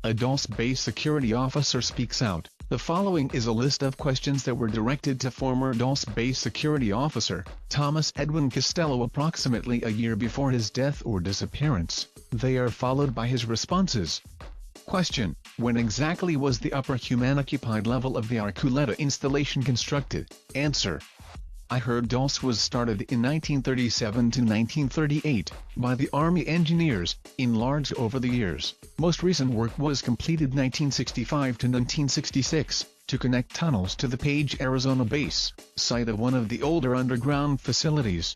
A Dulce base security officer speaks out. The following is a list of questions that were directed to former Dulce base security officer, Thomas Edwin Castello, approximately a year before his death or disappearance. They are followed by his responses. Question: when exactly was the upper human-occupied level of the Arculeta installation constructed? Answer: I heard Dulce was started in 1937 to 1938, by the Army engineers, enlarged over the years. Most recent work was completed 1965 to 1966, to connect tunnels to the Page, Arizona base, site of one of the older underground facilities.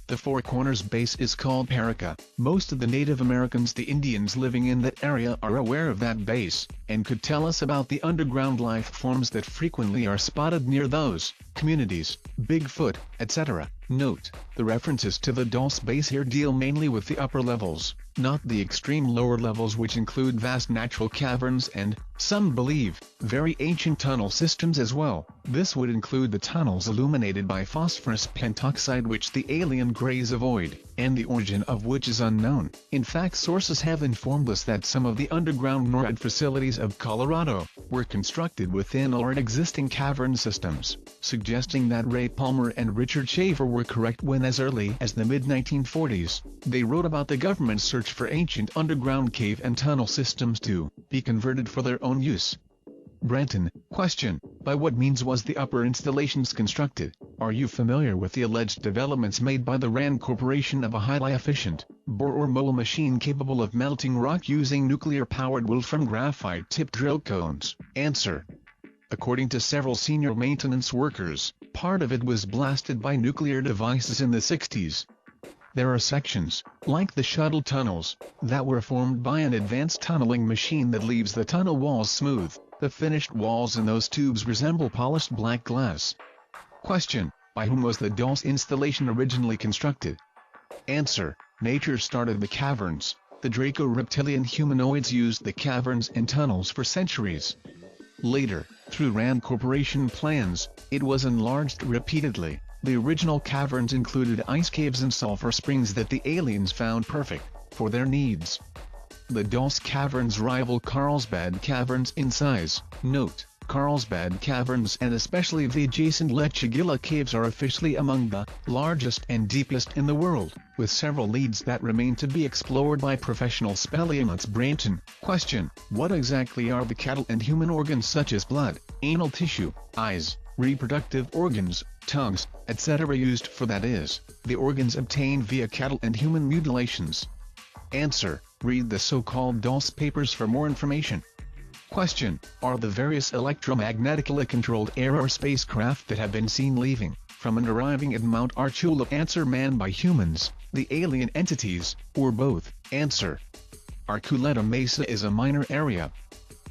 The Four Corners base is called Paraca. Most of the Native Americans, the Indians living in that area, are aware of that base, and could tell us about the underground life forms that frequently are spotted near those communities, Bigfoot, etc. Note: the references to the Dulce base here deal mainly with the upper levels, not the extreme lower levels, which include vast natural caverns and, some believe, very ancient tunnel systems as well. This would include the tunnels illuminated by phosphorus pentoxide, which the alien greys avoid, and the origin of which is unknown. In fact, sources have informed us that some of the underground NORAD facilities of Colorado were constructed within already existing cavern systems, suggesting that Ray Palmer and Richard Shaver were correct when, as early as the mid-1940s, they wrote about the government's search for ancient underground cave and tunnel systems to be converted for their own use. Brenton: question: by what means was the upper installations constructed? Are you familiar with the alleged developments made by the RAND Corporation of a highly efficient bore or mold machine capable of melting rock using nuclear-powered Wolfram graphite-tipped drill cones? Answer: according to several senior maintenance workers, part of it was blasted by nuclear devices in the 60s. There are sections, like the shuttle tunnels, that were formed by an advanced tunneling machine that leaves the tunnel walls smooth. The finished walls in those tubes resemble polished black glass. Question: by whom was the Dulce installation originally constructed? Answer: nature started the caverns. The Draco-reptilian humanoids used the caverns and tunnels for centuries. Later, through RAND Corporation plans, it was enlarged repeatedly. The original caverns included ice caves and sulfur springs that the aliens found perfect for their needs. The Dulce caverns rival Carlsbad caverns in size. Note: Carlsbad caverns and especially the adjacent Lechagilla caves are officially among the largest and deepest in the world, with several leads that remain to be explored by professional speleologists. Brenton: question: what exactly are the cattle and human organs such as blood, anal tissue, eyes, reproductive organs, tongues, etc. used for? That is, the organs obtained via cattle and human mutilations. Answer: read the so-called Dulce papers for more information. Question: are the various electromagnetically controlled air or spacecraft that have been seen leaving from and arriving at Mount Archula Answer: manned by humans, the alien entities, or both? Answer: Arculeta Mesa is a minor area.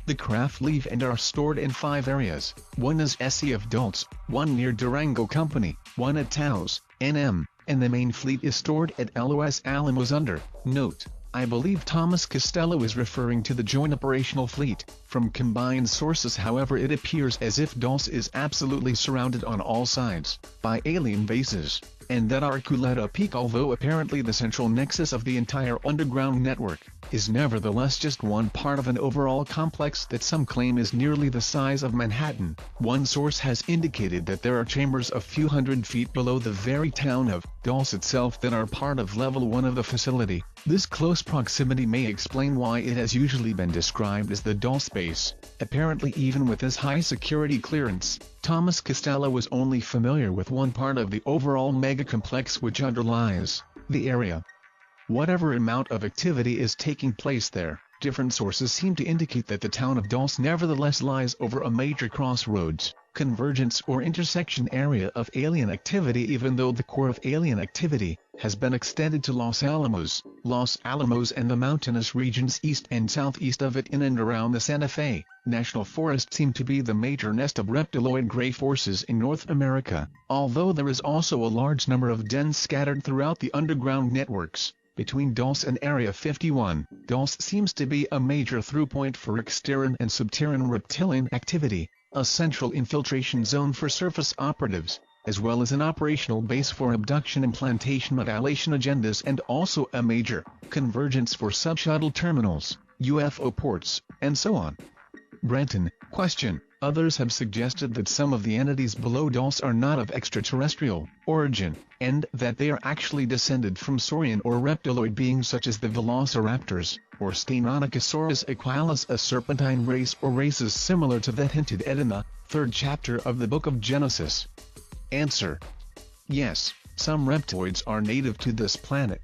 The craft leave and are stored in 5 areas. One is SE of Dulce, one near Durango Company, one at Taos, NM, and the main fleet is stored at Los Alamos under. Note: I believe Thomas Castello is referring to the Joint Operational Fleet. From combined sources, however, it appears as if Dulce is absolutely surrounded on all sides by alien bases, and that Arculeta Peak, although apparently the central nexus of the entire underground network, is nevertheless just one part of an overall complex that some claim is nearly the size of Manhattan. One source has indicated that there are chambers a few hundred feet below the very town of Dulce itself that are part of level 1 of the facility. This close proximity may explain why it has usually been described as the Dulce base. Apparently, even with this high security clearance, Thomas Castello was only familiar with one part of the overall mega-complex which underlies the area. Whatever amount of activity is taking place there, different sources seem to indicate that the town of Dulce nevertheless lies over a major crossroads, convergence or intersection area of alien activity, even though the core of alien activity has been extended to Los Alamos and the mountainous regions east and southeast of it. In and around the Santa Fe National Forest seem to be the major nest of reptiloid gray forces in North America, although there is also a large number of dens scattered throughout the underground networks. Between Dulce and Area 51, Dulce seems to be a major throughpoint for exterran and subterran reptilian activity, a central infiltration zone for surface operatives, as well as an operational base for abduction and plantation mutilation agendas, and also a major convergence for sub-shuttle terminals. UFO ports, and so on. Brenton, question. Others have suggested that some of the entities below Dulce are not of extraterrestrial origin, and that they are actually descended from saurian or reptiloid beings such as the velociraptors, or Stenonychosaurus equalis, a serpentine race or races similar to that hinted at in the 3rd chapter of the Book of Genesis. Answer. Yes, some reptoids are native to this planet.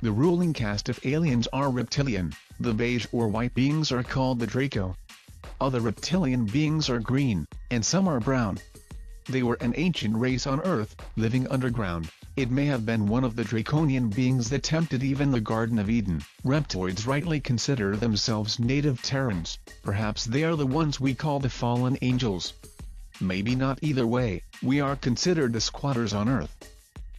The ruling caste of aliens are reptilian, the beige or white beings are called the Draco. Other reptilian beings are green, and some are brown. They were an ancient race on Earth, living underground. It may have been one of the draconian beings that tempted even the Garden of Eden. Reptoids rightly consider themselves native Terrans. Perhaps they are the ones we call the fallen angels. Maybe not. Either way, we are considered the squatters on Earth.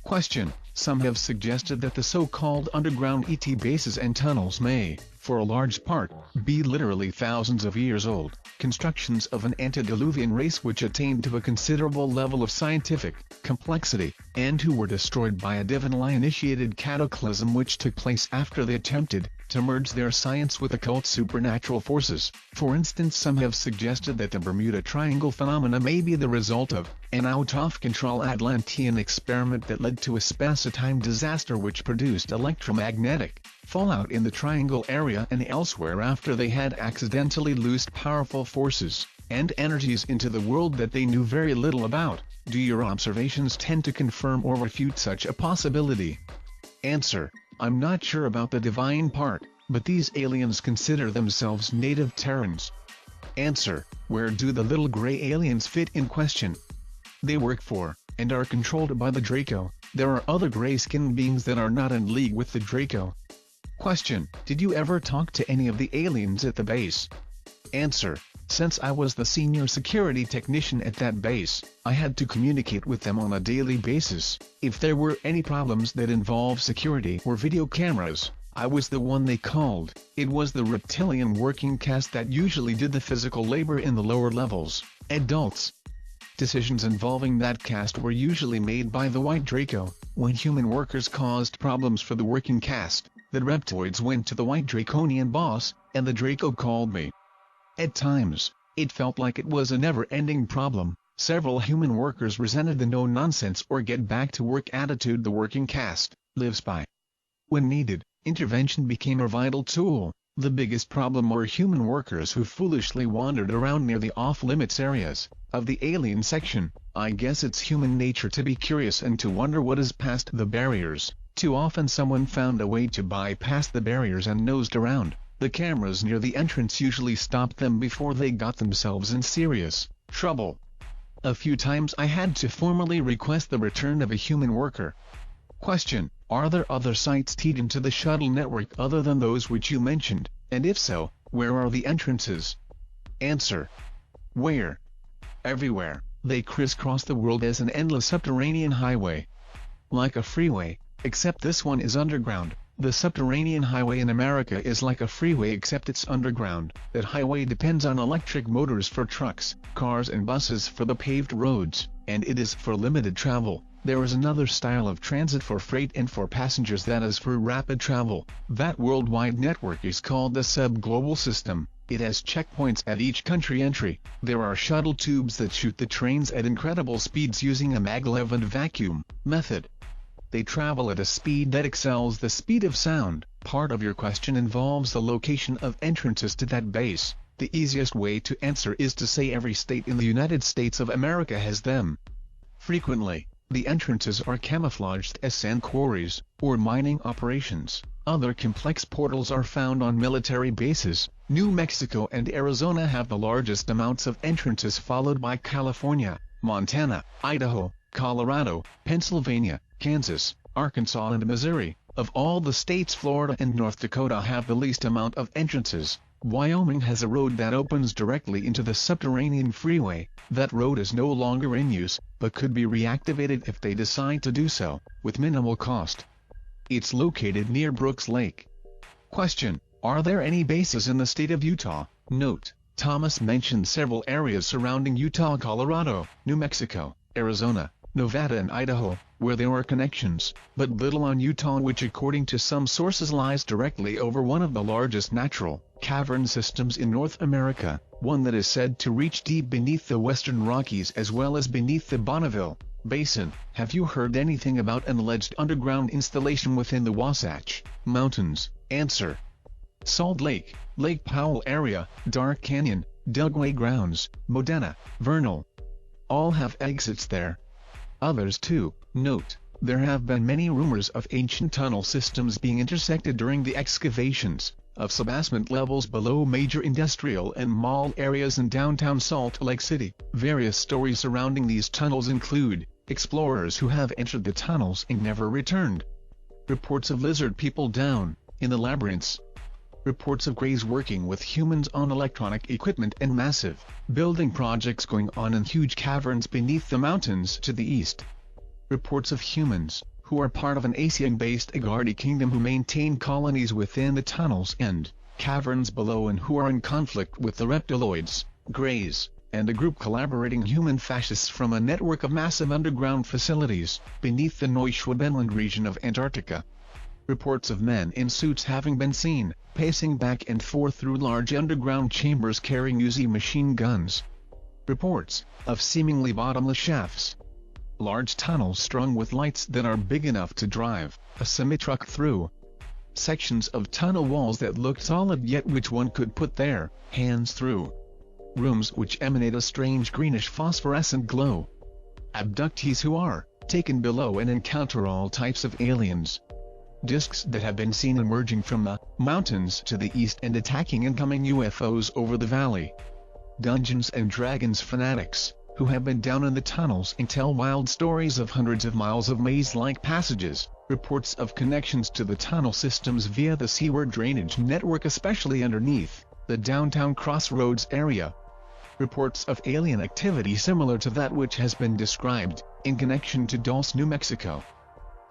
Question. Some have suggested that the so-called underground ET bases and tunnels may, for a large part, be literally thousands of years old, constructions of an antediluvian race which attained to a considerable level of scientific complexity, and who were destroyed by a divinely-initiated cataclysm which took place after they attempted to merge their science with occult supernatural forces. For instance, some have suggested that the Bermuda Triangle phenomena may be the result of an out-of-control Atlantean experiment that led to a space-time disaster which produced electromagnetic fallout in the Triangle area and elsewhere after they had accidentally loosed powerful forces and energies into the world that they knew very little about. Do your observations tend to confirm or refute such a possibility? Answer. I'm not sure about the divine part, but these aliens consider themselves native Terrans. Answer. Where do the little gray aliens fit in question? They work for, and are controlled by the Draco. There are other gray-skinned beings that are not in league with the Draco. Question. Did you ever talk to any of the aliens at the base? Answer. Since I was the senior security technician at that base, I had to communicate with them on a daily basis. If there were any problems that involved security or video cameras, I was the one they called. It was the reptilian working caste that usually did the physical labor in the lower levels. Adults. Decisions involving that caste were usually made by the White Draco. When human workers caused problems for the working caste, the reptoids went to the White Draconian boss, and the Draco called me. At times, it felt like it was a never-ending problem. Several human workers resented the no-nonsense or get-back-to-work attitude the working caste lives by. When needed, intervention became a vital tool. The biggest problem were human workers who foolishly wandered around near the off-limits areas of the alien section. I guess it's human nature to be curious and to wonder what is past the barriers. Too often someone found a way to bypass the barriers and nosed around. The cameras near the entrance usually stopped them before they got themselves in serious trouble. A few times I had to formally request the return of a human worker. Question. Are there other sites tied into the shuttle network other than those which you mentioned, and if so, where are the entrances? Answer. Where? Everywhere. They crisscross the world as an endless subterranean highway. Like a freeway, except this one is underground. The subterranean highway in America is like a freeway except it's underground. That highway depends on electric motors for trucks, cars and buses for the paved roads, and it is for limited travel. There is another style of transit for freight and for passengers that is for rapid travel. That worldwide network is called the sub-global system. It has checkpoints at each country entry. There are shuttle tubes that shoot the trains at incredible speeds using a maglev and vacuum method. They travel at a speed that excels the speed of sound. Part of your question involves the location of entrances to that base. The easiest way to answer is to say every state in the United States of America has them. Frequently, the entrances are camouflaged as sand quarries or mining operations. Other complex portals are found on military bases. New Mexico and Arizona have the largest amounts of entrances, followed by California, Montana, Idaho, Colorado, Pennsylvania, Kansas, Arkansas and Missouri. Of all the states, Florida and North Dakota have the least amount of entrances. Wyoming has a road that opens directly into the subterranean freeway. That road is no longer in use, but could be reactivated if they decide to do so, with minimal cost. It's located near Brooks Lake. Question. Are there any bases in the state of Utah? Note. Thomas mentioned several areas surrounding Utah, Colorado, New Mexico, Arizona, Nevada and Idaho, where there are connections, but little on Utah, which according to some sources lies directly over one of the largest natural cavern systems in North America, one that is said to reach deep beneath the Western Rockies as well as beneath the Bonneville Basin. Have you heard anything about an alleged underground installation within the Wasatch Mountains? Answer: Salt Lake, Lake Powell area, Dark Canyon, Dugway Grounds, Modena, Vernal. All have exits there. Others too. Note: there have been many rumors of ancient tunnel systems being intersected during the excavations of subasement levels below major industrial and mall areas in downtown Salt Lake City. Various stories surrounding these tunnels include explorers who have entered the tunnels and never returned, reports of lizard people down in the labyrinths, reports of greys working with humans on electronic equipment, and massive building projects going on in huge caverns beneath the mountains to the east. Reports of humans who are part of an Asian-based Agadi kingdom who maintain colonies within the tunnels and caverns below and who are in conflict with the reptiloids, greys, and a group collaborating human fascists from a network of massive underground facilities beneath the Neuschwabenland region of Antarctica. Reports of men in suits having been seen pacing back and forth through large underground chambers carrying Uzi machine guns. Reports of seemingly bottomless shafts, large tunnels strung with lights that are big enough to drive a semi-truck through. Sections of tunnel walls that look solid yet which one could put their hands through. Rooms which emanate a strange greenish phosphorescent glow. Abductees who are taken below and encounter all types of aliens. Discs that have been seen emerging from the mountains to the east and attacking incoming UFOs over the valley. Dungeons and Dragons fanatics who have been down in the tunnels and tell wild stories of hundreds of miles of maze-like passages, reports of connections to the tunnel systems via the seaward drainage network especially underneath the downtown Crossroads area. Reports of alien activity similar to that which has been described in connection to Dulce, New Mexico.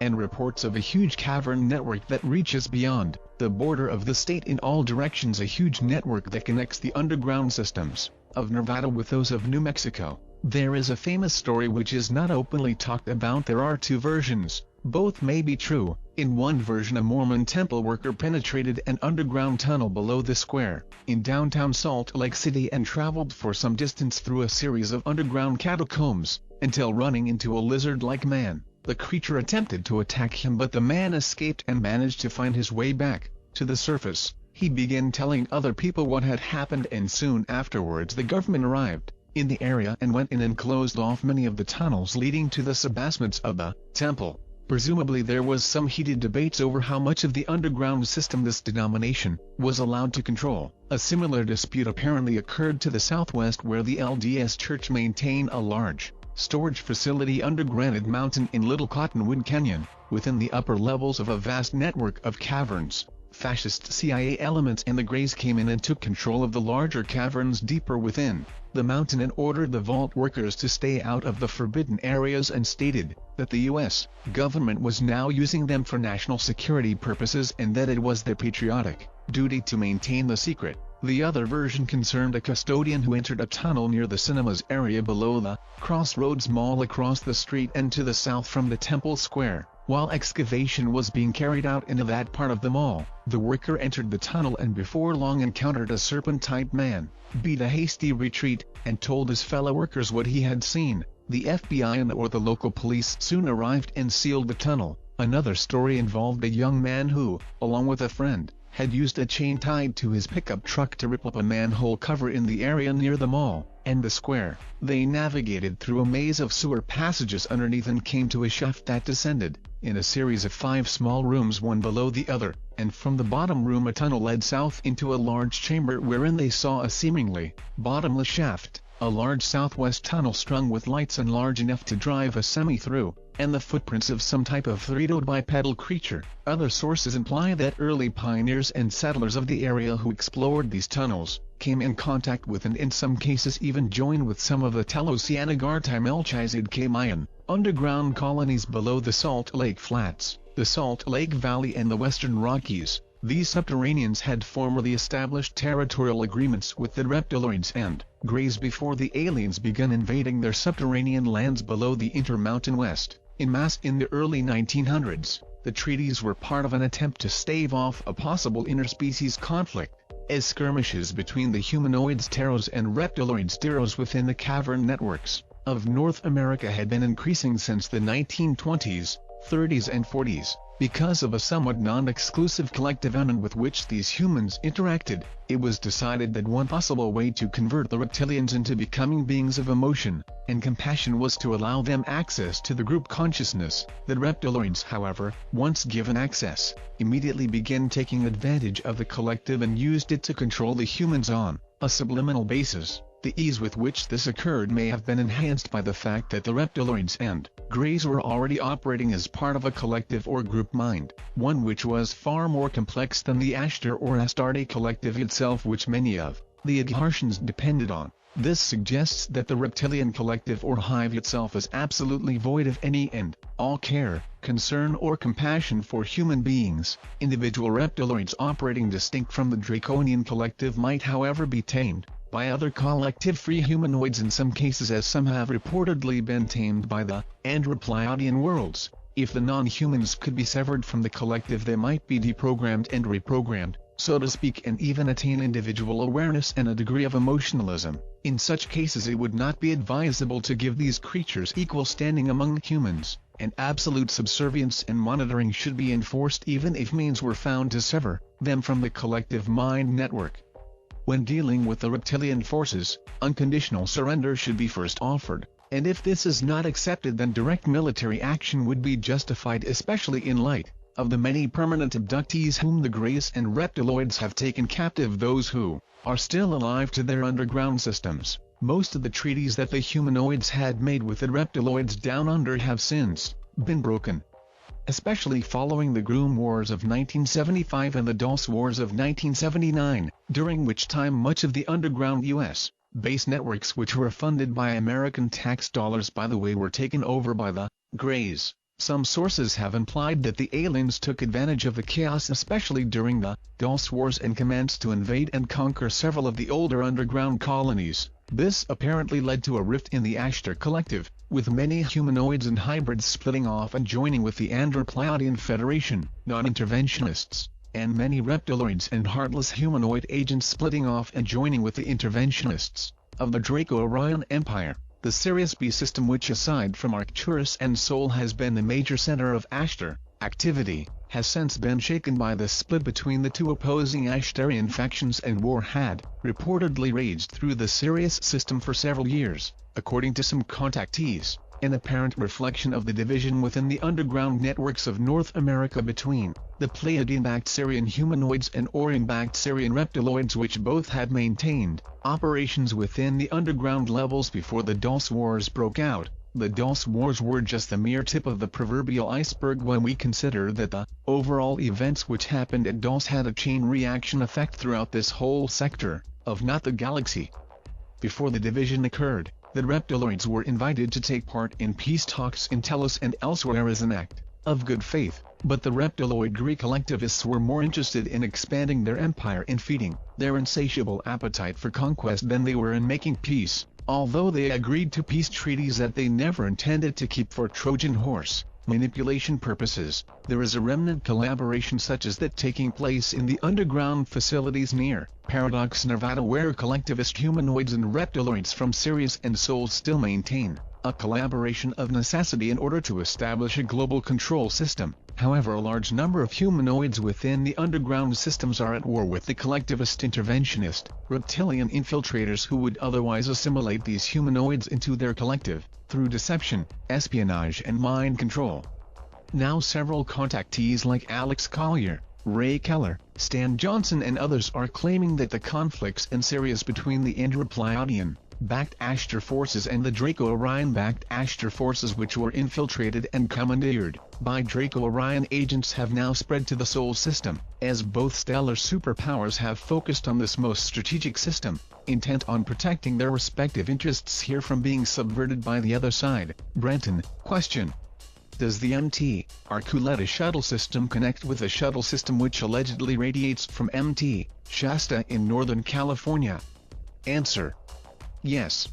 And reports of a huge cavern network that reaches beyond the border of the state in all directions, a huge network that connects the underground systems of Nevada with those of New Mexico. There is a famous story which is not openly talked about. There are two versions, both may be true. In one version, a Mormon temple worker penetrated an underground tunnel below the square in downtown Salt Lake City and traveled for some distance through a series of underground catacombs, until running into a lizard-like man. The creature attempted to attack him, but the man escaped and managed to find his way back to the surface. He began telling other people what had happened, and soon afterwards the government arrived in the area and went in and closed off many of the tunnels leading to the subbasements of the temple. Presumably there was some heated debates over how much of the underground system this denomination was allowed to control. A similar dispute apparently occurred to the southwest, where the LDS Church maintained a large storage facility under Granite Mountain in Little Cottonwood Canyon, within the upper levels of a vast network of caverns. Fascist CIA elements and the Greys came in and took control of the larger caverns deeper within the mountain and ordered the vault workers to stay out of the forbidden areas, and stated that the U.S. government was now using them for national security purposes and that it was their patriotic duty to maintain the secret. The other version concerned a custodian who entered a tunnel near the cinemas area below the Crossroads Mall across the street and to the south from the Temple Square. While excavation was being carried out into that part of the mall, the worker entered the tunnel and before long encountered a serpent-type man, beat a hasty retreat, and told his fellow workers what he had seen. The FBI and or the local police soon arrived and sealed the tunnel. Another story involved a young man who, along with a friend, had used a chain tied to his pickup truck to rip up a manhole cover in the area near the mall and the square. They navigated through a maze of sewer passages underneath and came to a shaft that descended in a series of 5 small rooms, one below the other, and from the bottom room a tunnel led south into a large chamber wherein they saw a seemingly bottomless shaft, a large southwest tunnel strung with lights and large enough to drive a semi through, and the footprints of some type of three-toed bipedal creature. Other sources imply that early pioneers and settlers of the area who explored these tunnels came in contact with and in some cases even joined with some of the Telosianagartai Mayan underground colonies below the Salt Lake Flats, the Salt Lake Valley and the Western Rockies. These subterraneans had formerly established territorial agreements with the reptiloids and Greys before the aliens began invading their subterranean lands below the Intermountain West en masse in the early 1900s. The treaties were part of an attempt to stave off a possible interspecies conflict. as skirmishes between the humanoids Teros and reptiloids Teros within the cavern networks of North America had been increasing since the 1920s, 30s and 40s. Because of a somewhat non-exclusive collective element with which these humans interacted, it was decided that one possible way to convert the reptilians into becoming beings of emotion and compassion was to allow them access to the group consciousness. The reptiloids, however, once given access, immediately began taking advantage of the collective and used it to control the humans on a subliminal basis. The ease with which this occurred may have been enhanced by the fact that the reptiloids and greys were already operating as part of a collective or group mind, one which was far more complex than the Ashtar or Astarte collective itself, which many of the Aghartians depended on. This suggests that the reptilian collective or hive itself is absolutely void of any and all care, concern or compassion for human beings. Individual reptiloids operating distinct from the draconian collective might however be tamed by other collective-free humanoids, in some cases, as some have reportedly been tamed by the Andropleiadian worlds. If the non-humans could be severed from the collective, they might be deprogrammed and reprogrammed, so to speak, and even attain individual awareness and a degree of emotionalism. In such cases it would not be advisable to give these creatures equal standing among humans, and absolute subservience and monitoring should be enforced even if means were found to sever them from the collective mind network. When dealing with the reptilian forces, unconditional surrender should be first offered, and if this is not accepted, then direct military action would be justified, especially in light of the many permanent abductees whom the Greys and reptiloids have taken captive, those who are still alive to their underground systems. Most of the treaties that the humanoids had made with the reptiloids down under have since been broken, especially following the Groom Wars of 1975 and the Dulce Wars of 1979, during which time much of the underground U.S. base networks, which were funded by American tax dollars by the way, were taken over by the Greys. Some sources have implied that the aliens took advantage of the chaos, especially during the Dulce Wars, and commenced to invade and conquer several of the older underground colonies. This apparently led to a rift in the Ashtar collective, with many humanoids and hybrids splitting off and joining with the Andropleiadian Federation, non-interventionists, and many reptiloids and heartless humanoid agents splitting off and joining with the interventionists of the Draco-Orion Empire. The Sirius B system, which aside from Arcturus and Sol has been the major center of Ashtar activity, has since been shaken by the split between the two opposing Ashtarian factions, and war had reportedly raged through the Sirius system for several years. According to some contactees, an apparent reflection of the division within the underground networks of North America between the Pleiadian-backed Sirian humanoids and Orion-backed Sirian reptiloids, which both had maintained operations within the underground levels before the Dulce Wars broke out. The Dulce Wars were just the mere tip of the proverbial iceberg when we consider that the overall events which happened at Dulce had a chain reaction effect throughout this whole sector, of not the galaxy. Before the division occurred, the reptiloids were invited to take part in peace talks in Telos and elsewhere as an act of good faith, but the reptiloid Greek collectivists were more interested in expanding their empire and feeding their insatiable appetite for conquest than they were in making peace, although they agreed to peace treaties that they never intended to keep for Trojan horse manipulation purposes. There is a remnant collaboration such as that taking place in the underground facilities near Paradox, Nevada, where collectivist humanoids and reptiloids from Sirius and Sol still maintain a collaboration of necessity in order to establish a global control system. However, a large number of humanoids within the underground systems are at war with the collectivist interventionist, reptilian infiltrators who would otherwise assimilate these humanoids into their collective, through deception, espionage and mind control. Now several contactees like Alex Collier, Ray Keller, Stan Johnson and others are claiming that the conflicts in Sirius between the Andropleiadian-backed Ashtar forces and the Draco-Orion-backed Ashtar forces, which were infiltrated and commandeered by Draco-Orion agents, have now spread to the Sol system, as both stellar superpowers have focused on this most strategic system, intent on protecting their respective interests here from being subverted by the other side. Brenton, question: does the MT Arculeta shuttle system connect with a shuttle system which allegedly radiates from MT Shasta in Northern California? Answer: yes.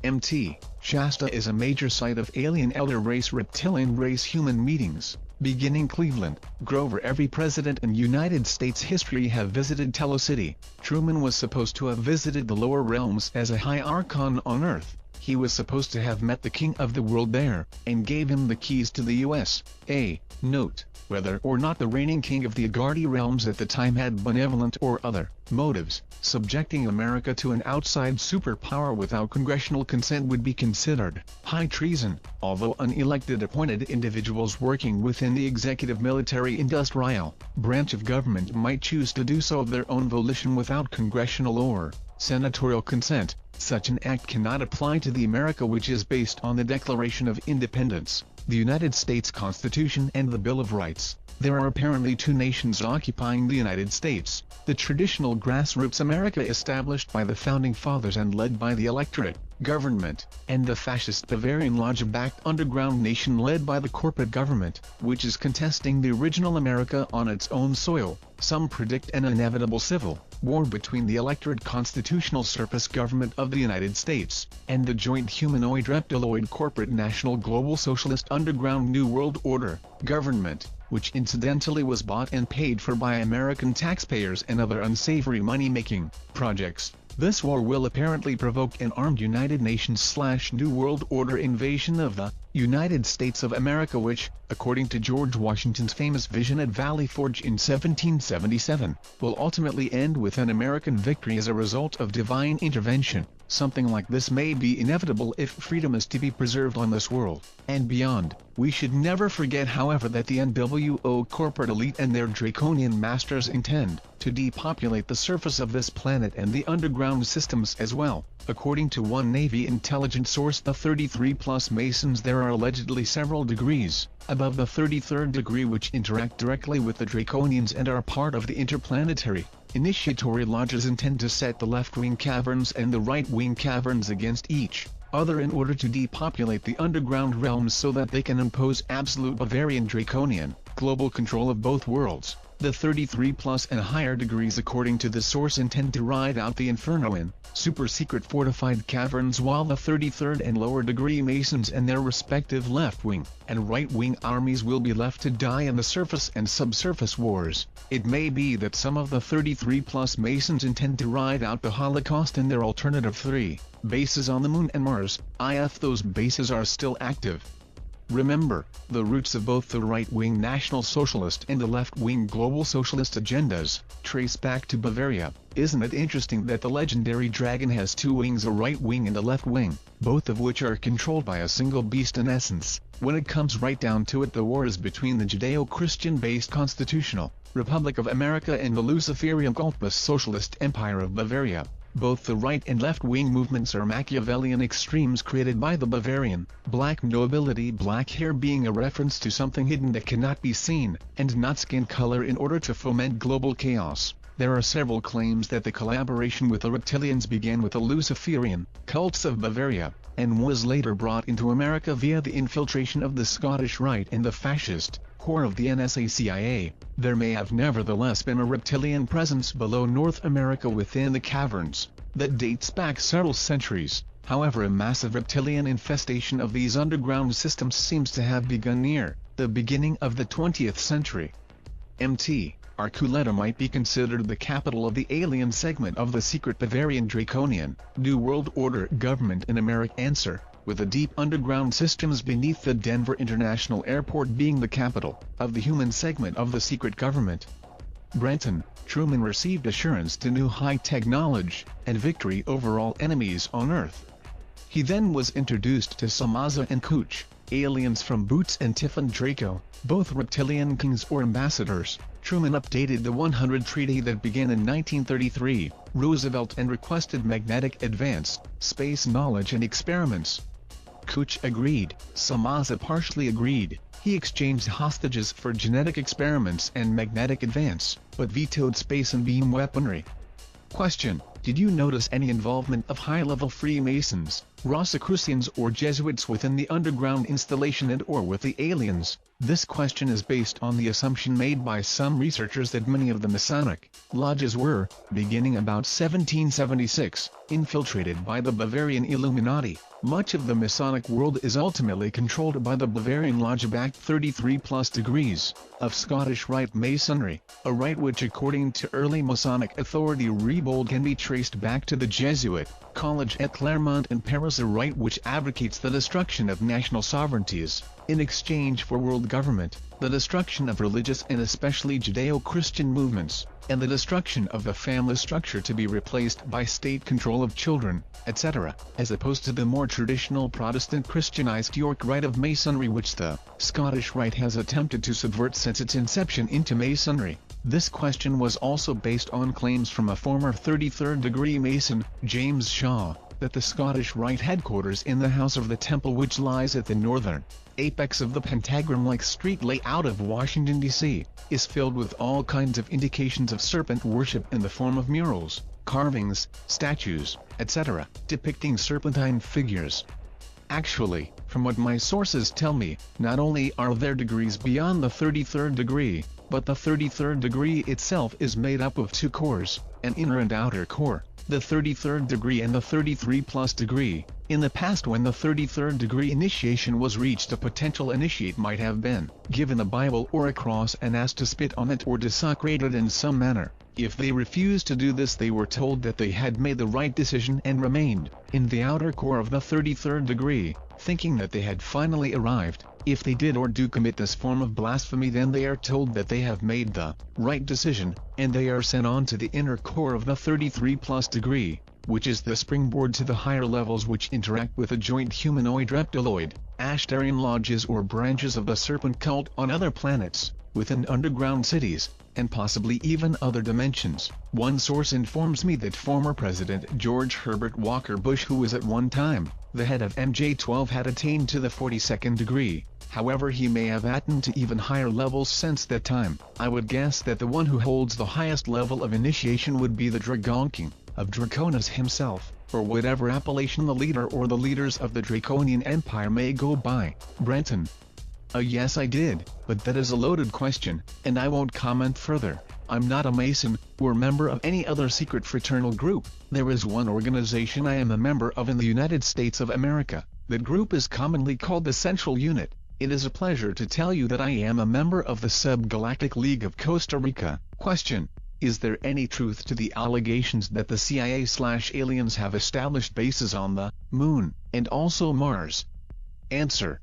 MT Shasta is a major site of alien elder race reptilian race human meetings, Beginning Cleveland, Grover. Every president in United States history have visited Telecity. Truman was supposed to have visited the lower realms as a high archon on Earth. He was supposed to have met the king of the world there, and gave him the keys to the U.S.A. Note: whether or not the reigning king of the Agadi realms at the time had benevolent or other motives, subjecting America to an outside superpower without congressional consent would be considered high treason, although unelected appointed individuals working within the executive military-industrial branch of government might choose to do so of their own volition without congressional or senatorial consent. Such an act cannot apply to the America which is based on the Declaration of Independence, the United States Constitution and the Bill of Rights. There are apparently two nations occupying the United States: the traditional grassroots America established by the Founding Fathers and led by the electorate, government, and the fascist Bavarian Lodge-backed underground nation led by the corporate government, which is contesting the original America on its own soil. Some predict an inevitable civil war between the electorate constitutional surface government of the United States, and the joint humanoid reptiloid corporate national global socialist underground New World Order government, which incidentally was bought and paid for by American taxpayers and other unsavory money-making projects. This war will apparently provoke an armed United Nations/New World Order invasion of the United States of America which, according to George Washington's famous vision at Valley Forge in 1777, will ultimately end with an American victory as a result of divine intervention. Something like this may be inevitable if freedom is to be preserved on this world and beyond. We should never forget, however, that the NWO corporate elite and their draconian masters intend to depopulate the surface of this planet and the underground systems as well. According to one Navy intelligence source, the 33+ Masons, there are allegedly several degrees above the 33rd degree which interact directly with the Draconians and are part of the interplanetary initiatory lodges intend to set the left-wing caverns and the right-wing caverns against each other in order to depopulate the underground realms so that they can impose absolute Bavarian Draconian global control of both worlds. The 33+ and higher degrees, according to the source, intend to ride out the inferno in super-secret fortified caverns, while the 33rd and lower degree Masons and their respective left-wing and right-wing armies will be left to die in the surface and subsurface wars. It may be that some of the 33+ Masons intend to ride out the Holocaust in their alternative 3 bases on the Moon and Mars, if those bases are still active. Remember, the roots of both the right-wing National Socialist and the left-wing Global Socialist agendas trace back to Bavaria. Isn't it interesting that the legendary dragon has two wings, a right wing and a left wing, both of which are controlled by a single beast in essence? When it comes right down to it, the war is between the Judeo-Christian-based Constitutional Republic of America and the Luciferian cultist Socialist Empire of Bavaria. Both the right and left-wing movements are Machiavellian extremes created by the Bavarian black nobility, black hair being a reference to something hidden that cannot be seen, and not skin color, in order to foment global chaos. There are several claims that the collaboration with the reptilians began with the Luciferian cults of Bavaria, and was later brought into America via the infiltration of the Scottish Rite and the fascist core of the NSA-CIA. There may have nevertheless been a reptilian presence below North America within the caverns that dates back several centuries. However, a massive reptilian infestation of these underground systems seems to have begun near the beginning of the 20th century. Mt. Arculeta might be considered the capital of the alien segment of the secret Bavarian Draconian New World Order government in America. Answer: with the deep underground systems beneath the Denver International Airport being the capital of the human segment of the secret government. Brenton, Truman received assurance to new high-tech knowledge and victory over all enemies on Earth. He then was introduced to Samaza and Cooch, aliens from Boots and Tiffin Draco, both reptilian kings or ambassadors. Truman updated the 100 Treaty that began in 1933, Roosevelt, and requested magnetic advance, space knowledge and experiments. Cooch agreed, Samaza partially agreed. He exchanged hostages for genetic experiments and magnetic advance, but vetoed space and beam weaponry. Question: did you notice any involvement of high-level Freemasons Rosicrucians or Jesuits within the underground installation and/or with the aliens? This question is based on the assumption made by some researchers that many of the Masonic lodges were, beginning about 1776, infiltrated by the Bavarian Illuminati. Much of the Masonic world is ultimately controlled by the Bavarian Lodge-backed 33+ degrees of Scottish Rite Masonry, a rite which according to early Masonic authority Rebold can be traced back to the Jesuit College at Claremont in Paris, a rite which advocates the destruction of national sovereignties in exchange for world government, the destruction of religious and especially Judeo-Christian movements, and the destruction of the family structure to be replaced by state control of children, etc., as opposed to the more traditional Protestant Christianized York Rite of Masonry which the Scottish Rite has attempted to subvert since its inception into Masonry. This question was also based on claims from a former 33rd degree Mason, James Shaw, that the Scottish Rite headquarters in the House of the Temple, which lies at the northern apex of the pentagram-like street layout of Washington, D.C., is filled with all kinds of indications of serpent worship in the form of murals, carvings, statues, etc., depicting serpentine figures. Actually, from what my sources tell me, not only are there degrees beyond the 33rd degree, but the 33rd degree itself is made up of two cores, an inner and outer core, the 33rd degree and the 33+ degree. In the past, when the 33rd degree initiation was reached, a potential initiate might have been given a Bible or a cross and asked to spit on it or desecrate it in some manner. If they refused to do this, they were told that they had made the right decision and remained in the outer core of the 33rd degree, thinking that they had finally arrived. If they did or do commit this form of blasphemy, then they are told that they have made the right decision, and they are sent on to the inner core of the 33+ degree, which is the springboard to the higher levels which interact with the joint humanoid reptiloid, Ashtarian lodges or branches of the serpent cult on other planets, within underground cities, and possibly even other dimensions. One source informs me that former President George Herbert Walker Bush, who was at one time the head of MJ-12, had attained to the 42nd degree. However, he may have attained to even higher levels since that time. I would guess that the one who holds the highest level of initiation would be the Dragon King of Draconis himself, or whatever appellation the leader or the leaders of the Draconian Empire may go by. Brenton. Yes, I did, but that is a loaded question, and I won't comment further. I'm not a Mason, or member of any other secret fraternal group. There is one organization I am a member of in the United States of America. That group is commonly called the Central Unit. It is a pleasure to tell you that I am a member of the Subgalactic League of Costa Rica. Question: is there any truth to the allegations that the CIA/aliens have established bases on the Moon, and also Mars? Answer: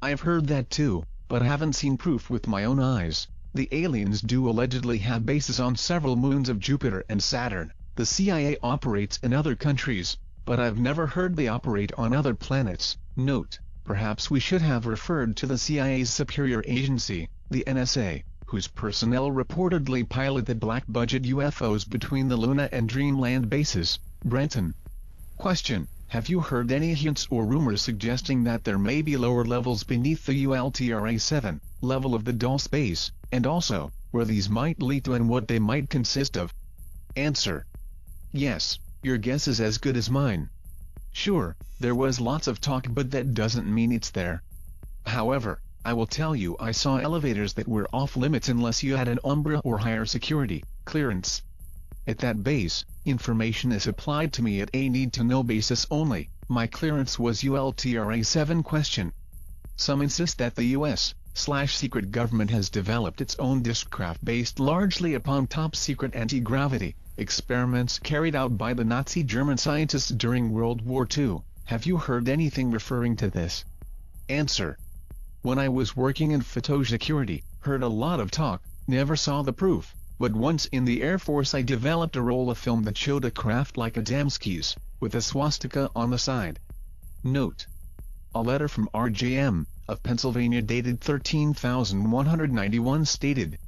I've heard that too, but haven't seen proof with my own eyes. The aliens do allegedly have bases on several moons of Jupiter and Saturn. The CIA operates in other countries, but I've never heard they operate on other planets. Note: perhaps we should have referred to the CIA's superior agency, the NSA, whose personnel reportedly piloted black-budget UFOs between the Luna and Dreamland bases. Brenton. Question: have you heard any hints or rumors suggesting that there may be lower levels beneath the ULTRA-7 level of the Dulce base, and also, where these might lead to and what they might consist of? Answer: yes, your guess is as good as mine. Sure, there was lots of talk, but that doesn't mean it's there. However, I will tell you, I saw elevators that were off limits unless you had an Umbra or higher security clearance. At that base, information is supplied to me at a need-to-know basis only. My clearance was ULTRA-7. Question: some insist that the U.S./secret government has developed its own discraft based largely upon top-secret anti-gravity experiments carried out by the Nazi German scientists during World War II. Have you heard anything referring to this? Answer: when I was working in photosecurity, heard a lot of talk, never saw the proof, but once in the Air Force I developed a roll of film that showed a craft like Adamski's, with a swastika on the side. Note: a letter from RJM, of Pennsylvania dated 13,191 stated,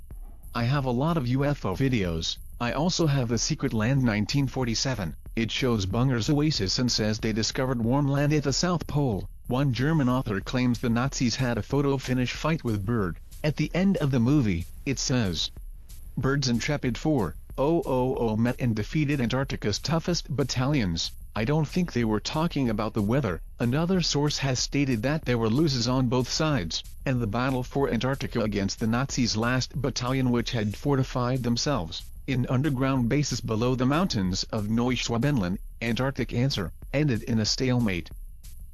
I have a lot of UFO videos. I also have the Secret Land 1947. It shows Bunger's Oasis and says they discovered warm land at the South Pole. One German author claims the Nazis had a photo finish fight with Bird. At the end of the movie, it says, Bird's intrepid 4, met and defeated Antarctica's toughest battalions. I don't think they were talking about the weather. Another source has stated that there were losses on both sides, and the battle for Antarctica against the Nazis' last battalion, which had fortified themselves in underground bases below the mountains of Neuschwabenland, Antarctic answer, ended in a stalemate.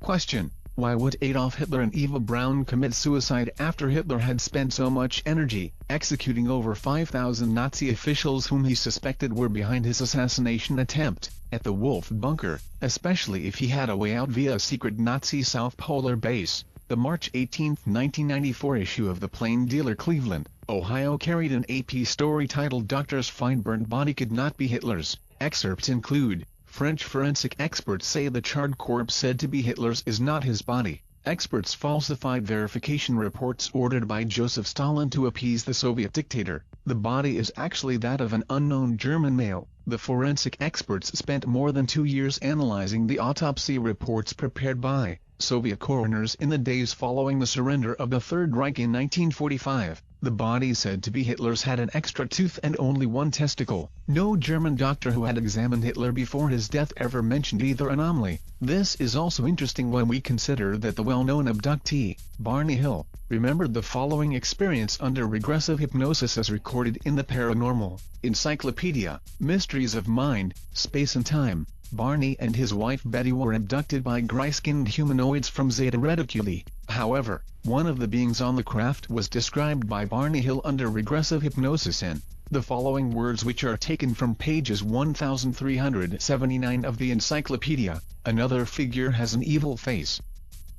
Question: why would Adolf Hitler and Eva Braun commit suicide after Hitler had spent so much energy executing over 5,000 Nazi officials whom he suspected were behind his assassination attempt at the Wolf Bunker, especially if he had a way out via a secret Nazi South Polar base? The March 18, 1994 issue of the Plain Dealer Cleveland, Ohio carried an AP story titled "Doctors Find Burnt Body Could Not Be Hitler's." Excerpts include: French forensic experts say the charred corpse said to be Hitler's is not his body. Experts falsified verification reports ordered by Joseph Stalin to appease the Soviet dictator. The body is actually that of an unknown German male. The forensic experts spent more than 2 years analyzing the autopsy reports prepared by Soviet coroners in the days following the surrender of the Third Reich in 1945. The body said to be Hitler's had an extra tooth and only one testicle. No German doctor who had examined Hitler before his death ever mentioned either anomaly. This is also interesting when we consider that the well-known abductee, Barney Hill, remembered the following experience under regressive hypnosis as recorded in the Paranormal Encyclopedia, Mysteries of Mind, Space and Time. Barney and his wife Betty were abducted by gray-skinned humanoids from Zeta Reticuli. However, one of the beings on the craft was described by Barney Hill under regressive hypnosis in the following words, which are taken from pages 1379 of the encyclopedia: "Another figure has an evil face.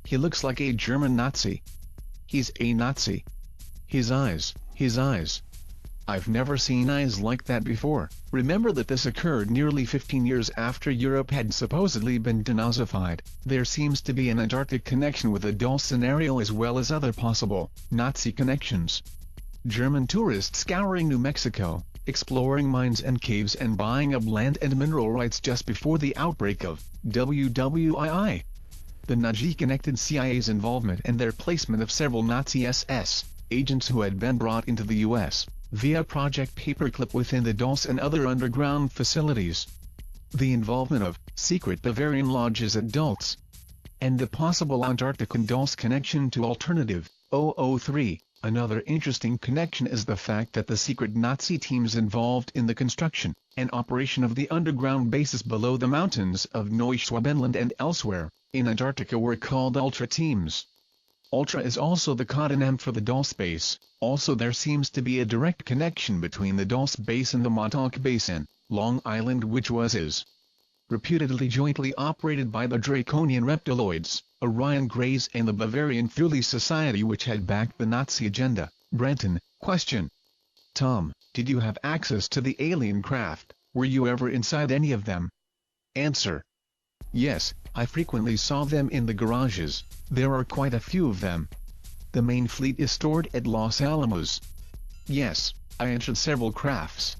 He looks like a German Nazi. He's a Nazi. His eyes. I've never seen eyes like that before." Remember that this occurred nearly 15 years after Europe had supposedly been denazified. There seems to be an Antarctic connection with the Dulce scenario as well as other possible Nazi connections. German tourists scouring New Mexico, exploring mines and caves and buying up land and mineral rights just before the outbreak of WWII. The Nazi connected CIA's involvement and their placement of several Nazi SS agents who had been brought into the U.S. via Project Paperclip within the Dulce and other underground facilities. The involvement of secret Bavarian lodges at Dulce, and the possible Antarctic Dulce connection to Alternative 003. Another interesting connection is the fact that the secret Nazi teams involved in the construction and operation of the underground bases below the mountains of Neuschwabenland and elsewhere in Antarctica were called Ultra teams. Ultra is also the codename for the Dulce base. Also, there seems to be a direct connection between the Dulce base and the Montauk base in Long Island, which is reputedly jointly operated by the Draconian Reptiloids, Orion Greys and the Bavarian Thule Society, which had backed the Nazi agenda. Brenton: question. Tom, did you have access to the alien craft? Were you ever inside any of them? Answer: yes, I frequently saw them in the garages. There are quite a few of them. The main fleet is stored at Los Alamos. Yes, I entered several crafts.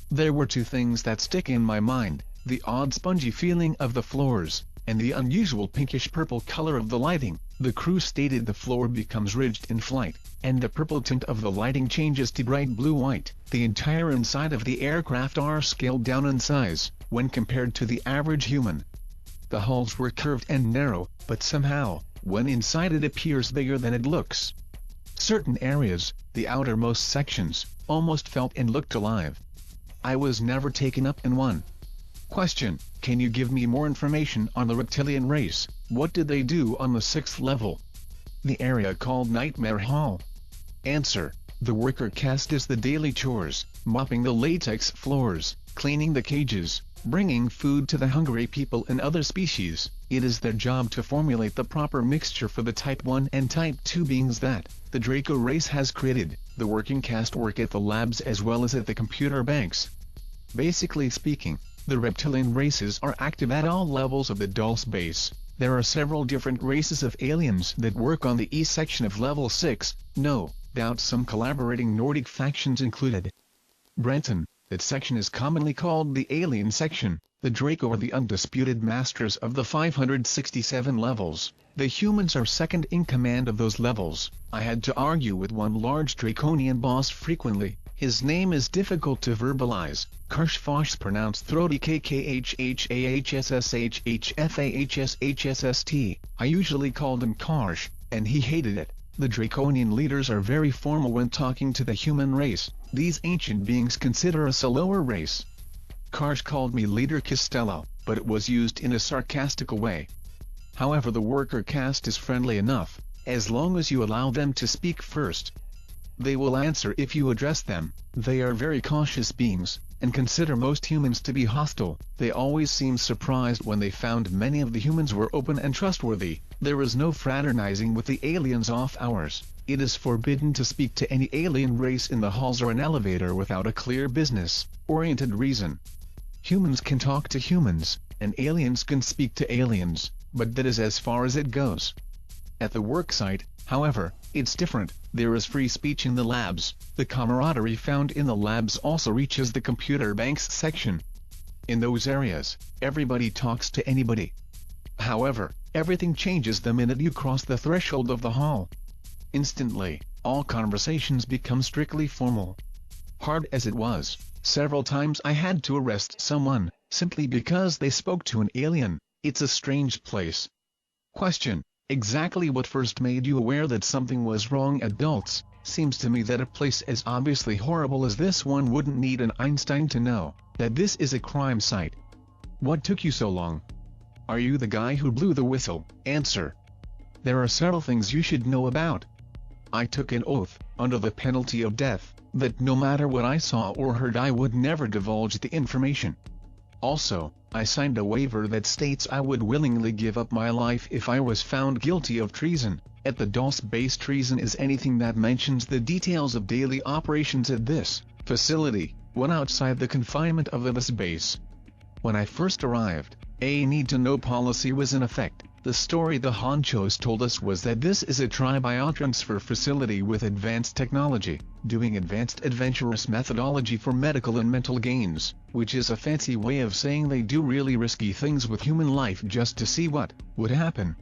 There were two things that stick in my mind: the odd spongy feeling of the floors, and the unusual pinkish-purple color of the lighting. The crew stated the floor becomes ridged in flight, and the purple tint of the lighting changes to bright blue-white. The entire inside of the aircraft are scaled down in size, when compared to the average human. The hulls were curved and narrow, but somehow, when inside it appears bigger than it looks. Certain areas, the outermost sections, almost felt and looked alive. I was never taken up in one. Question: can you give me more information on the reptilian race? What did they do on the 6th level? The area called Nightmare Hall. Answer: the worker caste is the daily chores, mopping the latex floors, cleaning the cages, bringing food to the hungry people and other species. It is their job to formulate the proper mixture for the Type 1 and Type 2 beings that the Draco race has created. The working caste work at the labs as well as at the computer banks. Basically speaking, the reptilian races are active at all levels of the Dulce base. There are several different races of aliens that work on the east section of level 6, no doubt some collaborating Nordic factions included. Brenton: that section is commonly called the alien section. The Draco are the undisputed masters of the 567 levels. The humans are second in command of those levels. I had to argue with one large Draconian boss frequently. His name is difficult to verbalize. Karshfahs pronounced throaty KKHHAHSSHHFAHSHSST. I usually called him Karsh, and he hated it. The Draconian leaders are very formal when talking to the human race. These ancient beings consider us a lower race. Karsh called me Leader Castello, but it was used in a sarcastic way. However, the worker caste is friendly enough, as long as you allow them to speak first. They will answer if you address them. They are very cautious beings, and consider most humans to be hostile. They always seemed surprised when they found many of the humans were open and trustworthy. There is no fraternizing with the aliens off hours. It is forbidden to speak to any alien race in the halls or an elevator without a clear business-oriented reason. Humans can talk to humans, and aliens can speak to aliens, but that is as far as it goes. At the worksite, however, it's different. There is free speech in the labs. The camaraderie found in the labs also reaches the computer banks section. In those areas, everybody talks to anybody. However, everything changes the minute you cross the threshold of the hall. Instantly, all conversations become strictly formal. Hard as it was, several times I had to arrest someone, simply because they spoke to an alien. It's a strange place. Question: exactly what first made you aware that something was wrong at Dulce? Seems to me that a place as obviously horrible as this one wouldn't need an Einstein to know that this is a crime site. What took you so long? Are you the guy who blew the whistle? Answer: there are several things you should know about. I took an oath, under the penalty of death, that no matter what I saw or heard I would never divulge the information. Also, I signed a waiver that states I would willingly give up my life if I was found guilty of treason. At the Dulce base, treason is anything that mentions the details of daily operations at this facility, when outside the confinement of this base. When I first arrived, a need-to-know policy was in effect. The story the honchos told us was that this is a tri-biotransfer facility with advanced technology, doing advanced adventurous methodology for medical and mental gains, which is a fancy way of saying they do really risky things with human life just to see what would happen.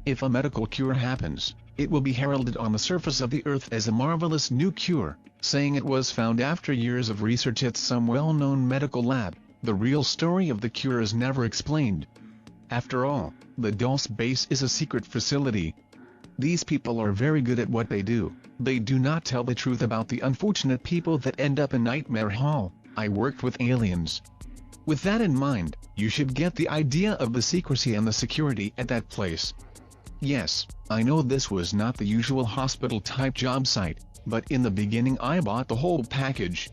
If a medical cure happens, it will be heralded on the surface of the earth as a marvelous new cure, saying it was found after years of research at some well-known medical lab. The real story of the cure is never explained. After all, the Dulce base is a secret facility. These people are very good at what they do. They do not tell the truth about the unfortunate people that end up in Nightmare Hall. I worked with aliens. With that in mind, you should get the idea of the secrecy and the security at that place. Yes, I know this was not the usual hospital-type job site, but in the beginning I bought the whole package.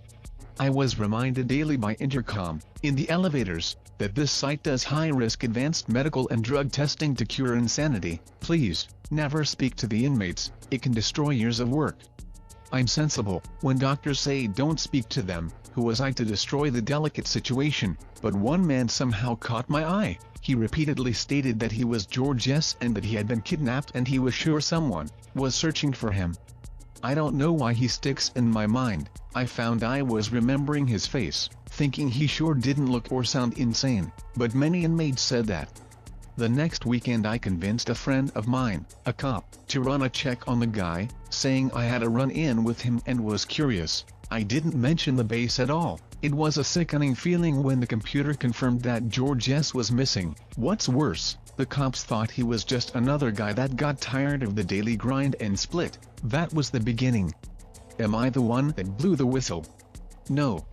I was reminded daily by intercom, in the elevators, that this site does high-risk advanced medical and drug testing to cure insanity. Please, never speak to the inmates, it can destroy years of work. I'm sensible. When doctors say don't speak to them, who was I to destroy the delicate situation? But one man somehow caught my eye. He repeatedly stated that he was George S. and that he had been kidnapped and he was sure someone was searching for him. I don't know why he sticks in my mind. I found I was remembering his face, thinking he sure didn't look or sound insane, but many inmates said that. The next weekend I convinced a friend of mine, a cop, to run a check on the guy, saying I had a run-in with him and was curious. I didn't mention the base at all. It was a sickening feeling when the computer confirmed that George S. was missing. What's worse, the cops thought he was just another guy that got tired of the daily grind and split. That was the beginning. Am I the one that blew the whistle? No.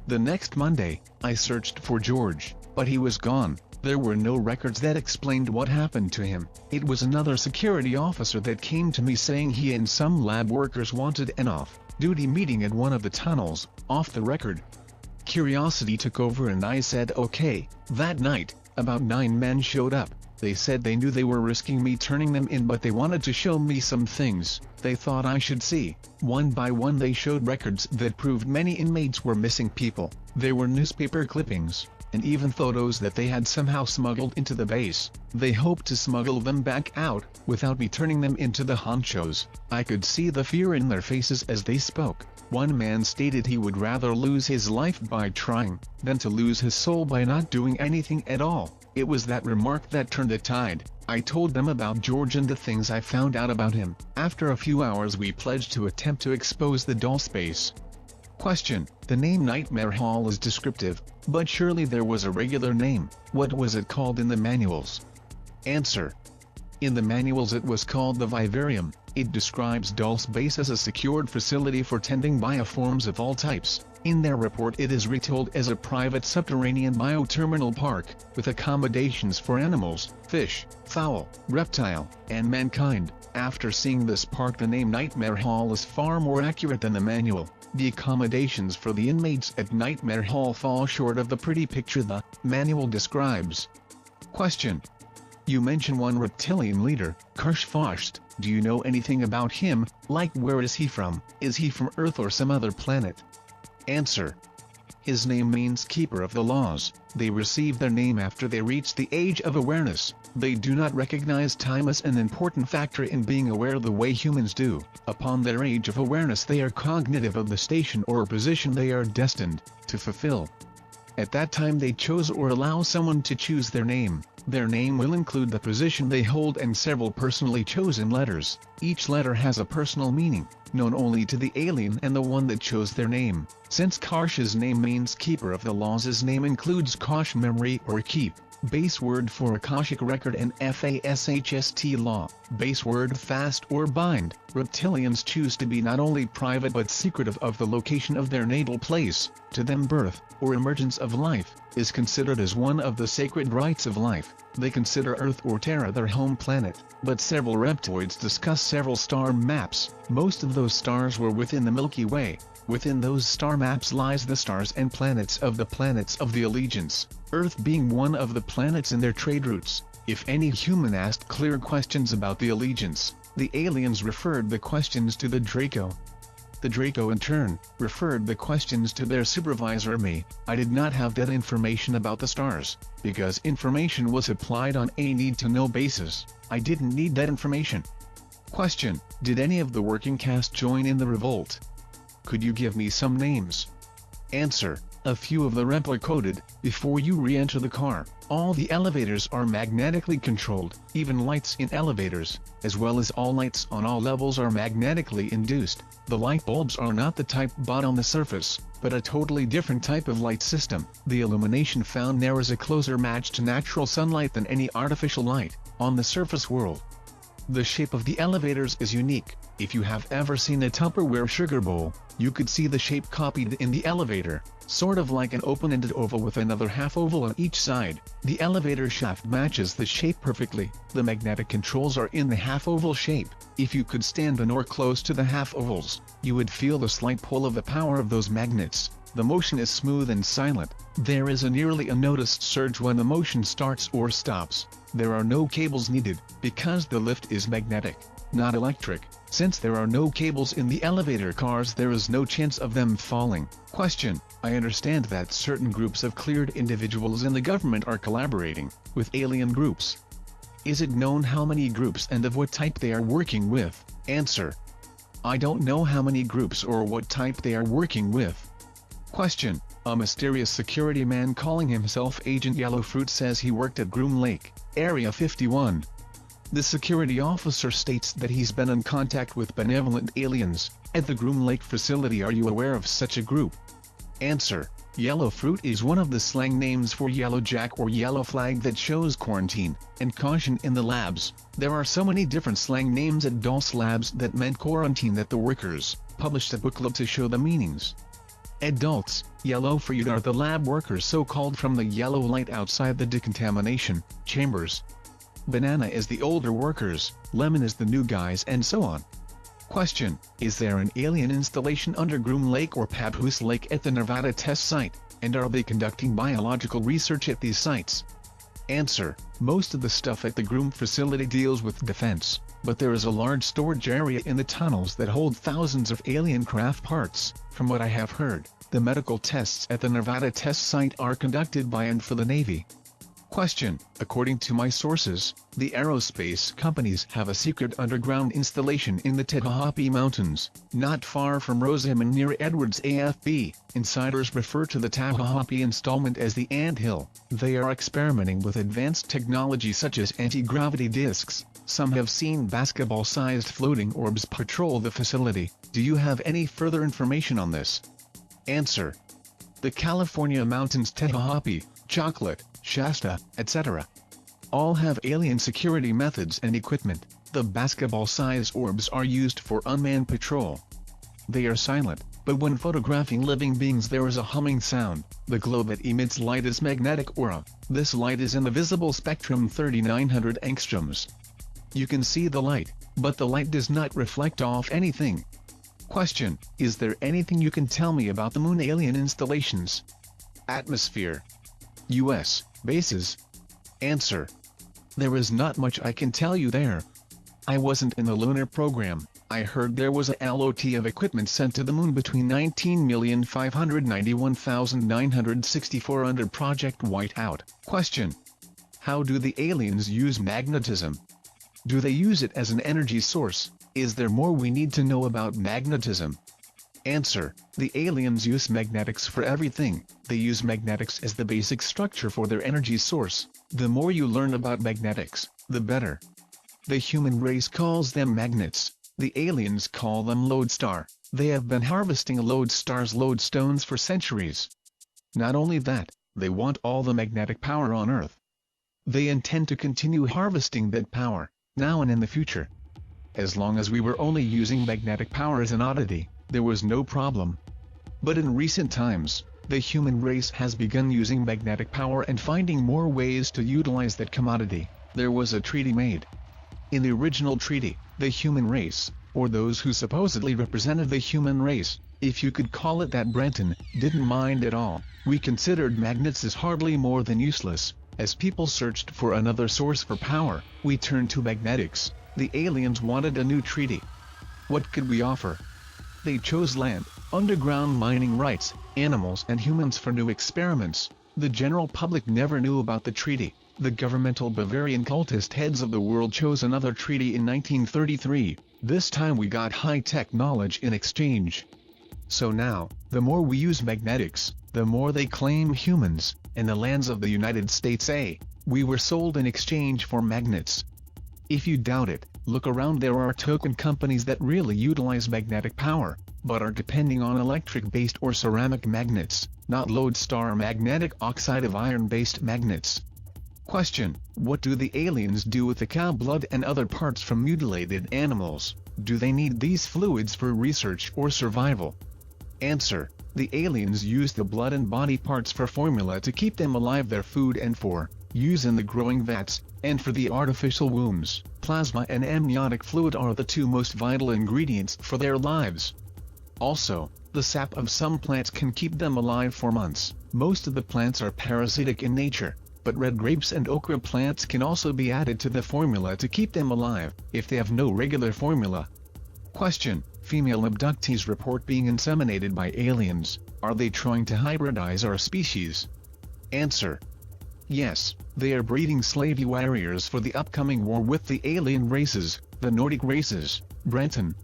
The next Monday, I searched for George, but he was gone. There were no records that explained what happened to him. It was another security officer that came to me saying he and some lab workers wanted an off-duty meeting at one of the tunnels, off the record. Curiosity took over and I said okay. That night, about 9 men showed up. They said they knew they were risking me turning them in, but they wanted to show me some things they thought I should see. One by one they showed records that proved many inmates were missing people. There were newspaper clippings, and even photos that they had somehow smuggled into the base. They hoped to smuggle them back out, without me turning them into the honchos. I could see the fear in their faces as they spoke. One man stated he would rather lose his life by trying, than to lose his soul by not doing anything at all. It was that remark that turned the tide. I told them about George and the things I found out about him. After a few hours we pledged to attempt to expose the Dulce base. Question: the name Nightmare Hall is descriptive, but surely there was a regular name. What was it called in the manuals? Answer: in the manuals it was called the Vivarium. It describes Dulce Base as a secured facility for tending bioforms of all types. In their report it is retold as a private subterranean bioterminal park, with accommodations for animals, fish, fowl, reptile, and mankind. After seeing this park, the name Nightmare Hall is far more accurate than the manual. The accommodations for the inmates at Nightmare Hall fall short of the pretty picture the manual describes. Question: you mention one reptilian leader, Karsh. Do you know anything about him, like where is he from? Is he from Earth or some other planet? Answer: his name means keeper of the laws. They receive their name after they reach the age of awareness. They do not recognize time as an important factor in being aware the way humans do. Upon their age of awareness they are cognitive of the station or position they are destined to fulfill. At that time they chose or allow someone to choose their name. Their name will include the position they hold and several personally chosen letters. Each letter has a personal meaning, known only to the alien and the one that chose their name. Since Karsh's name means keeper of the laws, his name includes Kash, memory or keep, base word for Akashic record, and FASHST law, base word fast or bind. Reptilians choose to be not only private but secretive of the location of their natal place. To them birth, or emergence of life, is considered as one of the sacred rites of life. They consider Earth or Terra their home planet, but several reptoids discuss several star maps. Most of those stars were within the Milky Way. Within those star maps lies the stars and planets of the allegiance, Earth being one of the planets in their trade routes. If any human asked clear questions about the allegiance, the aliens referred the questions to the Draco. The Draco in turn referred the questions to their supervisor, me. I did not have that information about the stars, because information was applied on a need-to-know basis. I didn't need that information. Question: did any of the working cast join in the revolt? Could you give me some names? Answer: a few of the rep are coded. Before you re-enter the car, all the elevators are magnetically controlled. Even lights in elevators, as well as all lights on all levels, are magnetically induced. The light bulbs are not the type bought on the surface, but a totally different type of light system. The illumination found there is a closer match to natural sunlight than any artificial light on the surface world. The shape of the elevators is unique. If you have ever seen a Tupperware sugar bowl, you could see the shape copied in the elevator, sort of like an open-ended oval with another half-oval on each side. The elevator shaft matches the shape perfectly. The magnetic controls are in the half-oval shape. If you could stand on or close to the half-ovals, you would feel the slight pull of the power of those magnets. The motion is smooth and silent. There is a nearly unnoticed surge when the motion starts or stops. There are no cables needed, because the lift is magnetic, not electric. Since there are no cables in the elevator cars, there is no chance of them falling. Question: I understand that certain groups of cleared individuals in the government are collaborating with alien groups. Is it known how many groups and of what type they are working with? Answer: I don't know how many groups or what type they are working with. Question: a mysterious security man calling himself Agent Yellowfruit says he worked at Groom Lake, Area 51. The security officer states that he's been in contact with benevolent aliens at the Groom Lake facility. Are you aware of such a group? Answer: Yellowfruit is one of the slang names for yellow jack or yellow flag that shows quarantine and caution in the labs. There are so many different slang names at Dulce Labs that meant quarantine that the workers published a booklet to show the meanings. At Dulce, Yellowfruit are the lab workers, so called from the yellow light outside the decontamination chambers. Banana is the older workers, lemon is the new guys, and so on. Question: is there an alien installation under Groom Lake or Papoose Lake at the Nevada test site, and are they conducting biological research at these sites? Answer: most of the stuff at the Groom facility deals with defense, but there is a large storage area in the tunnels that hold thousands of alien craft parts. From what I have heard, the medical tests at the Nevada test site are conducted by and for the Navy. Question: according to my sources, the aerospace companies have a secret underground installation in the Tehachapi Mountains, not far from Rosamond near Edwards AFB. Insiders refer to the Tehachapi installment as the Ant Hill. They are experimenting with advanced technology such as anti-gravity discs. Some have seen basketball-sized floating orbs patrol the facility. Do you have any further information on this? Answer: the California mountains, Tehachapi, Chocolate, Shasta, etc. all have alien security methods and equipment. The basketball-sized orbs are used for unmanned patrol. They are silent, but when photographing living beings there is a humming sound. The glow that emits light is magnetic aura. This light is in the visible spectrum 3900 angstroms. You can see the light, but the light does not reflect off anything. Question: is there anything you can tell me about the moon alien installations? Atmosphere. U.S. bases. Answer: there is not much I can tell you there. I wasn't in the lunar program. I heard there was a lot of equipment sent to the moon between 19,591,964 under Project Whiteout. Question: how do the aliens use magnetism? Do they use it as an energy source? Is there more we need to know about magnetism? Answer: the aliens use magnetics for everything. They use magnetics as the basic structure for their energy source. The more you learn about magnetics, the better. The human race calls them magnets. The aliens call them lodestar. They have been harvesting lodestar's lodestones for centuries. Not only that, they want all the magnetic power on Earth. They intend to continue harvesting that power, now and in the future. As long as we were only using magnetic power as an oddity, there was no problem. But in recent times, the human race has begun using magnetic power and finding more ways to utilize that commodity. There was a treaty made. In the original treaty, the human race, or those who supposedly represented the human race, if you could call it that, Brenton, didn't mind at all. We considered magnets as hardly more than useless. As people searched for another source for power, we turned to magnetics. The aliens wanted a new treaty. What could we offer? They chose land, underground mining rights, animals and humans for new experiments. The general public never knew about the treaty. The governmental Bavarian cultist heads of the world chose another treaty in 1933. This time we got high-tech knowledge in exchange. So now, the more we use magnetics, the more they claim humans, and the lands of the United States. We were sold in exchange for magnets. If you doubt it, look around. There are token companies that really utilize magnetic power, but are depending on electric-based or ceramic magnets, not lodestar magnetic oxide of iron-based magnets. Question: what do the aliens do with the cow blood and other parts from mutilated animals? Do they need these fluids for research or survival? Answer: the aliens use the blood and body parts for formula to keep them alive, their food, and for use in the growing vats, and for the artificial wombs. Plasma and amniotic fluid are the two most vital ingredients for their lives. Also, the sap of some plants can keep them alive for months. Most of the plants are parasitic in nature, but red grapes and okra plants can also be added to the formula to keep them alive, if they have no regular formula. Question: female abductees report being inseminated by aliens. Are they trying to hybridize our species? Answer: yes, they are breeding slavey warriors for the upcoming war with the alien races, the Nordic races, Brenton.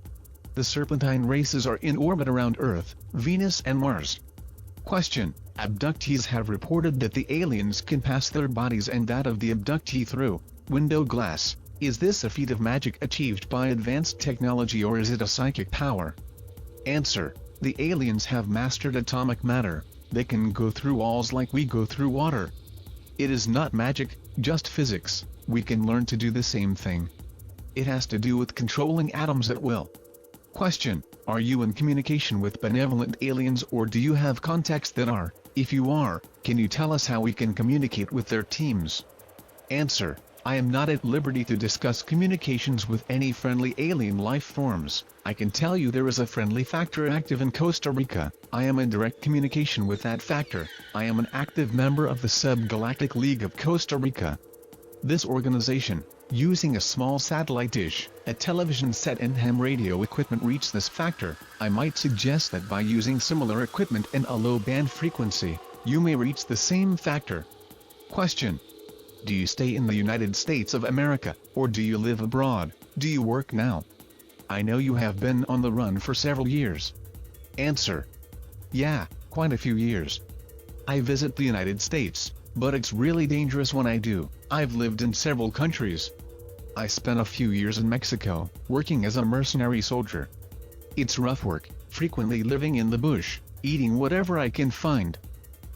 The serpentine races are in orbit around Earth, Venus and Mars. Question: abductees have reported that the aliens can pass their bodies and that of the abductee through window glass. Is this a feat of magic achieved by advanced technology, or is it a psychic power? Answer: the aliens have mastered atomic matter. They can go through walls like we go through water. It is not magic, just physics. We can learn to do the same thing. It has to do with controlling atoms at will. Question: are you in communication with benevolent aliens, or do you have contacts that are? If you are, can you tell us how we can communicate with their teams? Answer: I am not at liberty to discuss communications with any friendly alien life forms. I can tell you there is a friendly factor active in Costa Rica. I am in direct communication with that factor. I am an active member of the Subgalactic League of Costa Rica. This organization, using a small satellite dish, a television set and ham radio equipment, reach this factor. I might suggest that by using similar equipment and a low band frequency, you may reach the same factor. Question: do you stay in the United States of America, or do you live abroad? Do you work now? I know you have been on the run for several years. Answer: yeah, quite a few years. I visit the United States, but it's really dangerous when I do. I've lived in several countries. I spent a few years in Mexico, working as a mercenary soldier. It's rough work, frequently living in the bush, eating whatever I can find.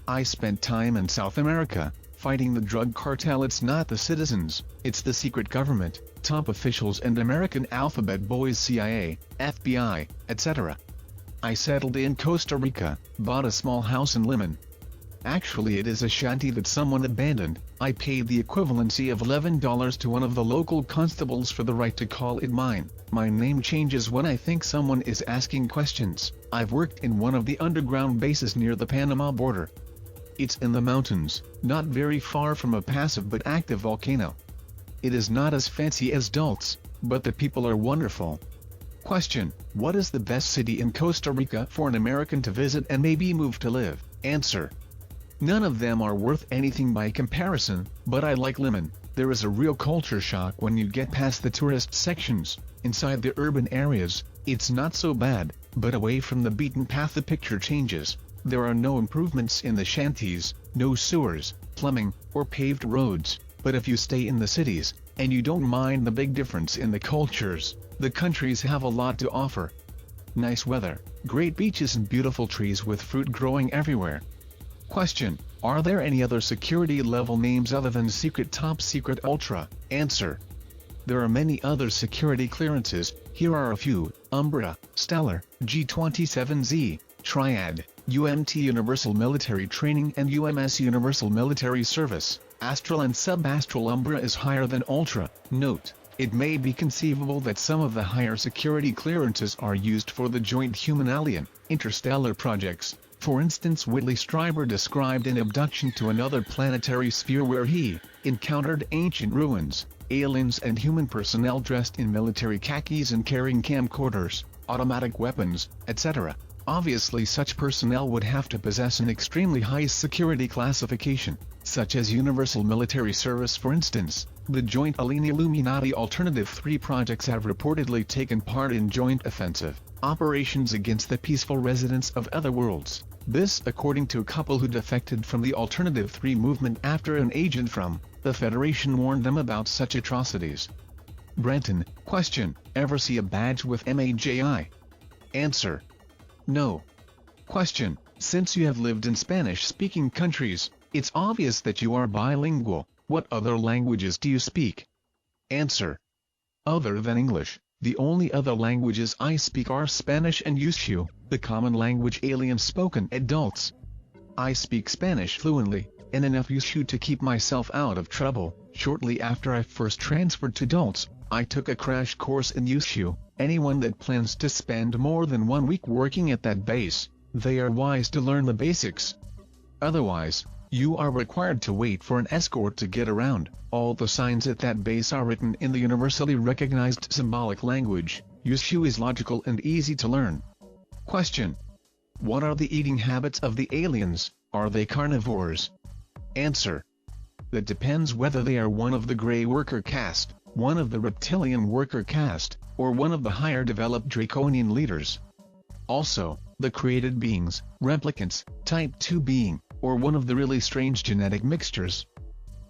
I spent time in South America, fighting the drug cartel. It's not the citizens, it's the secret government, top officials and American alphabet boys, CIA, FBI, etc. I settled in Costa Rica, bought a small house in Limon. Actually it is a shanty that someone abandoned. I paid the equivalency of $11 to one of the local constables for the right to call it mine. My name changes when I think someone is asking questions. I've worked in one of the underground bases near the Panama border. It's in the mountains, not very far from a passive but active volcano. It is not as fancy as Dulce, but the people are wonderful. Question: what is the best city in Costa Rica for an American to visit and maybe move to live? Answer: none of them are worth anything by comparison, but I like Limon. There is a real culture shock when you get past the tourist sections. Inside the urban areas, it's not so bad, but away from the beaten path the picture changes. There are no improvements in the shanties, no sewers, plumbing, or paved roads, but if you stay in the cities, and you don't mind the big difference in the cultures, the countries have a lot to offer. Nice weather, great beaches and beautiful trees with fruit growing everywhere. Question: are there any other security level names other than Secret, Top Secret, Ultra? Answer: there are many other security clearances. Here are a few: Umbra, Stellar, G27Z, Triad, UMT Universal Military Training and UMS Universal Military Service. Astral and Sub-Astral. Umbra is higher than Ultra. Note: it may be conceivable that some of the higher security clearances are used for the joint human-alien, interstellar projects. For instance, Whitley Strieber described an abduction to another planetary sphere where he encountered ancient ruins, aliens and human personnel dressed in military khakis and carrying camcorders, automatic weapons, etc. Obviously such personnel would have to possess an extremely high security classification, such as Universal Military Service for instance. The Joint Alien-Illuminati Alternative 3 projects have reportedly taken part in joint offensive operations against the peaceful residents of other worlds. This according to a couple who defected from the Alternative 3 movement after an agent from the Federation warned them about such atrocities. Brenton: question: ever see a badge with MAJI? Answer: no. Question: since you have lived in Spanish-speaking countries, it's obvious that you are bilingual. What other languages do you speak? Answer: other than English, the only other languages I speak are Spanish and Yushu, the common language aliens spoken at Dulce. I speak Spanish fluently, and enough Yushu to keep myself out of trouble. Shortly after I first transferred to Dulce, I took a crash course in Yushu. Anyone that plans to spend more than 1 week working at that base, they are wise to learn the basics. Otherwise, you are required to wait for an escort to get around. All the signs at that base are written in the universally recognized symbolic language. Yushu is logical and easy to learn. Question: what are the eating habits of the aliens? Are they carnivores? Answer: that depends whether they are one of the gray worker caste, one of the reptilian worker caste, or one of the higher developed draconian leaders. Also, the created beings, replicants, type 2 being, or one of the really strange genetic mixtures.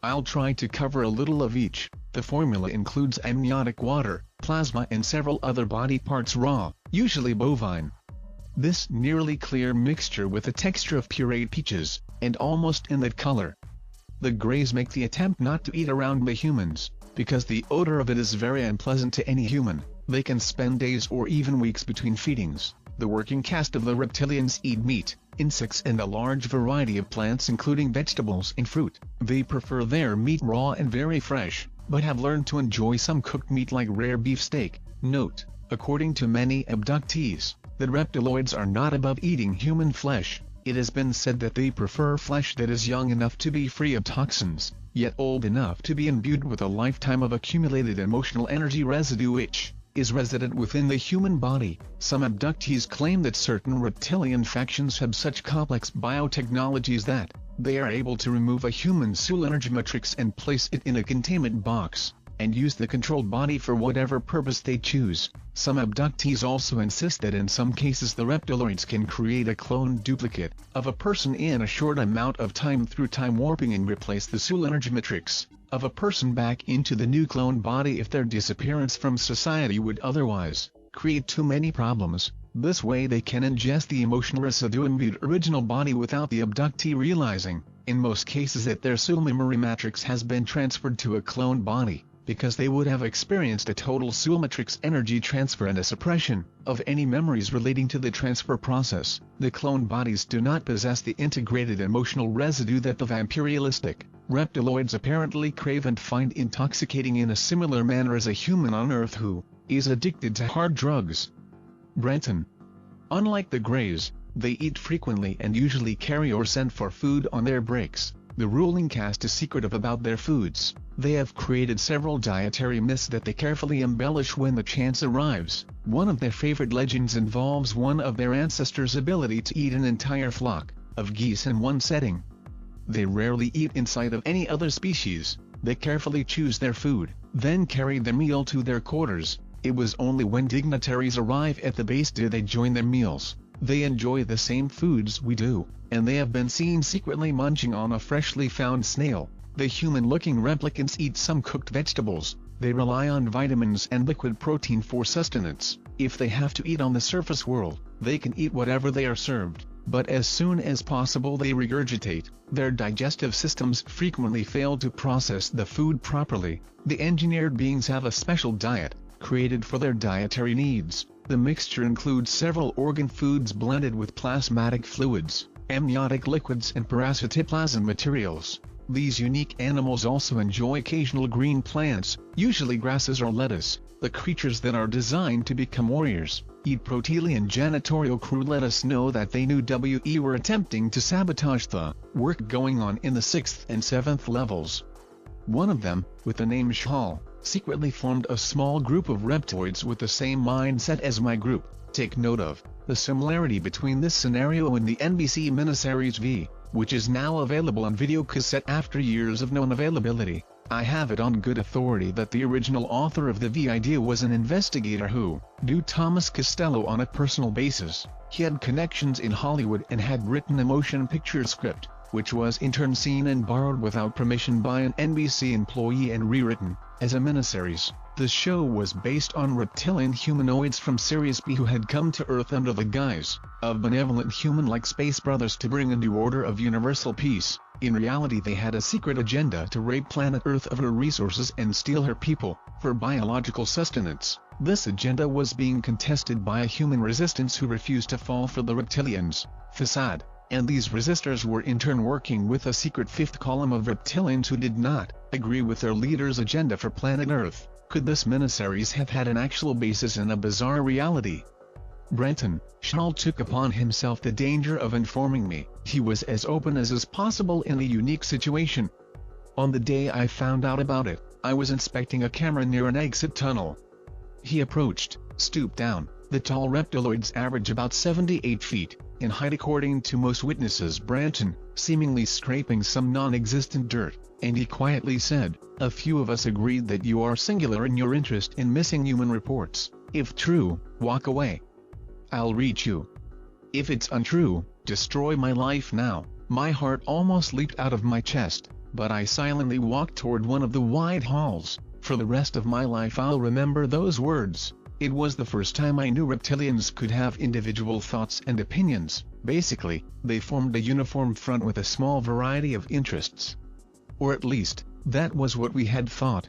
I'll try to cover a little of each. The formula includes amniotic water, plasma and several other body parts raw, usually bovine. This nearly clear mixture with a texture of pureed peaches, and almost in that color. The greys make the attempt not to eat around the humans, because the odor of it is very unpleasant to any human. They can spend days or even weeks between feedings. The working caste of the reptilians eat meat, insects and a large variety of plants including vegetables and fruit. They prefer their meat raw and very fresh, but have learned to enjoy some cooked meat like rare beefsteak. Note: according to many abductees, the reptiloids are not above eating human flesh. It has been said that they prefer flesh that is young enough to be free of toxins, yet old enough to be imbued with a lifetime of accumulated emotional energy residue which is resident within the human body. Some abductees claim that certain reptilian factions have such complex biotechnologies that they are able to remove a human's soul energy matrix and place it in a containment box, and use the controlled body for whatever purpose they choose. Some abductees also insist that in some cases the reptiloids can create a clone duplicate of a person in a short amount of time through time warping and replace the soul energy matrix of a person back into the new clone body if their disappearance from society would otherwise create too many problems. This way they can ingest the emotional residue imbued original body without the abductee realizing, in most cases, that their soul memory matrix has been transferred to a cloned body, because they would have experienced a total soul matrix energy transfer and a suppression of any memories relating to the transfer process. The cloned bodies do not possess the integrated emotional residue that the vampirialistic reptiloids apparently crave and find intoxicating in a similar manner as a human on Earth who is addicted to hard drugs. Brenton. Unlike the Greys, they eat frequently and usually carry or send for food on their breaks. The ruling caste is secretive about their foods. They have created several dietary myths that they carefully embellish when the chance arrives. One of their favorite legends involves one of their ancestors' ability to eat an entire flock of geese in one setting. They rarely eat in sight of any other species. They carefully choose their food, then carry their meal to their quarters. It was only when dignitaries arrive at the base do they join their meals. They enjoy the same foods we do, and they have been seen secretly munching on a freshly found snail. The human-looking replicants eat some cooked vegetables. They rely on vitamins and liquid protein for sustenance. If they have to eat on the surface world, they can eat whatever they are served, but as soon as possible they regurgitate. Their digestive systems frequently fail to process the food properly. The engineered beings have a special diet, created for their dietary needs. The mixture includes several organ foods blended with plasmatic fluids, amniotic liquids and parasitoplasm materials. These unique animals also enjoy occasional green plants, usually grasses or lettuce. The creatures that are designed to become warriors eat Protelian janitorial crew. Let us know that they knew we were attempting to sabotage the work going on in the 6th and 7th levels. One of them, with the name Shal, secretly formed a small group of reptoids with the same mindset as my group. Take note of the similarity between this scenario and the NBC miniseries V, which is now available on videocassette after years of known availability. I have it on good authority that the original author of the V idea was an investigator who knew Thomas Castello on a personal basis. He had connections in Hollywood and had written a motion picture script, which was in turn seen and borrowed without permission by an NBC employee and rewritten as a miniseries. The show was based on reptilian humanoids from Sirius B who had come to Earth under the guise of benevolent human-like space brothers to bring a new order of universal peace. In reality they had a secret agenda to rape planet Earth of her resources and steal her people for biological sustenance. This agenda was being contested by a human resistance who refused to fall for the reptilians' facade, and these resistors were in turn working with a secret fifth column of reptilians who did not agree with their leader's agenda for planet Earth. Could this miniseries have had an actual basis in a bizarre reality? Brenton. Shal took upon himself the danger of informing me. He was as open as is possible in a unique situation. On the day I found out about it, I was inspecting a camera near an exit tunnel. He approached, stooped down. The tall reptiloids average about 78 feet in height according to most witnesses. Brenton, seemingly scraping some non-existent dirt, and he quietly said, "A few of us agreed that you are singular in your interest in missing human reports. If true, walk away. I'll reach you. If it's untrue, destroy my life now." My heart almost leaped out of my chest, but I silently walked toward one of the wide halls. For the rest of my life I'll remember those words. It was the first time I knew reptilians could have individual thoughts and opinions. Basically, they formed a uniform front with a small variety of interests. Or at least, that was what we had thought.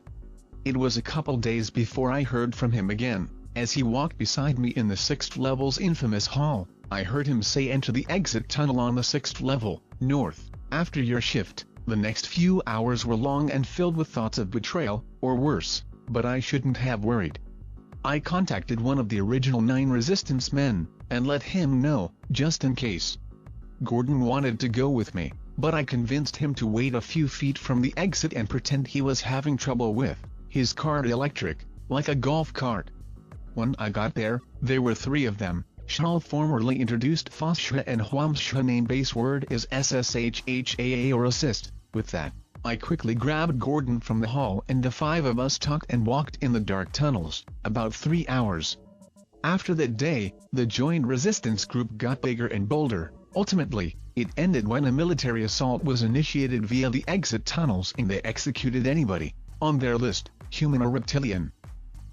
It was a couple days before I heard from him again. As he walked beside me in the 6th level's infamous hall, I heard him say, "Enter the exit tunnel on the 6th level, north, after your shift." The next few hours were long and filled with thoughts of betrayal, or worse, but I shouldn't have worried. I contacted one of the original 9 resistance men, and let him know, just in case. Gordon wanted to go with me, but I convinced him to wait a few feet from the exit and pretend he was having trouble with his car electric, like a golf cart. When I got there, there were 3 of them. Shal formerly introduced Foshha and Huamsha. Name base word is SSHHAA or assist. With that, I quickly grabbed Gordon from the hall and the 5 of us talked and walked in the dark tunnels, about 3 hours. After that day, the joined resistance group got bigger and bolder. Ultimately, it ended when a military assault was initiated via the exit tunnels and they executed anybody on their list, human or reptilian.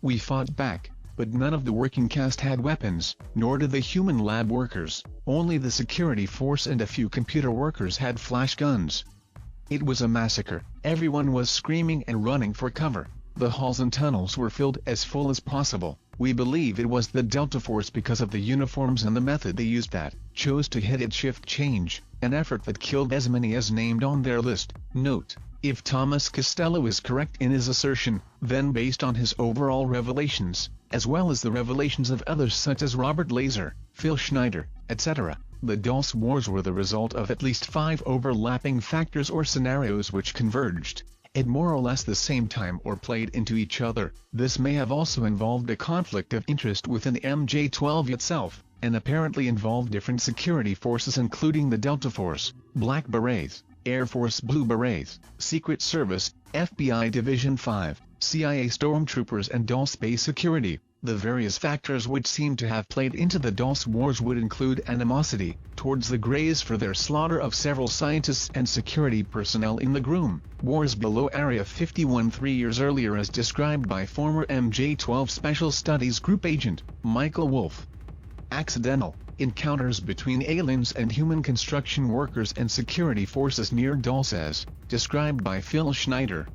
We fought back, but none of the working cast had weapons, nor did the human lab workers. Only the security force and a few computer workers had flash guns. It was a massacre. Everyone was screaming and running for cover. The halls and tunnels were filled as full as possible. We believe it was the Delta Force because of the uniforms and the method they used that chose to hit at shift change, an effort that killed as many as named on their list. Note: if Thomas Castello is correct in his assertion, then based on his overall revelations, as well as the revelations of others such as Robert Laser, Phil Schneider, etc., the Dulce Wars were the result of at least 5 overlapping factors or scenarios which converged at more or less the same time or played into each other. This may have also involved a conflict of interest within the MJ-12 itself, and apparently involved different security forces including the Delta Force, Black Berets, Air Force Blue Berets, Secret Service, FBI Division 5, CIA Stormtroopers and Dulce Base Security. The various factors which seem to have played into the Dulce Wars would include animosity towards the Greys for their slaughter of several scientists and security personnel in the Groom Wars below Area 51 3 years earlier as described by former MJ-12 Special Studies Group agent Michael Wolff. Accidental encounters between aliens and human construction workers and security forces near Dulce as described by Phil Schneider.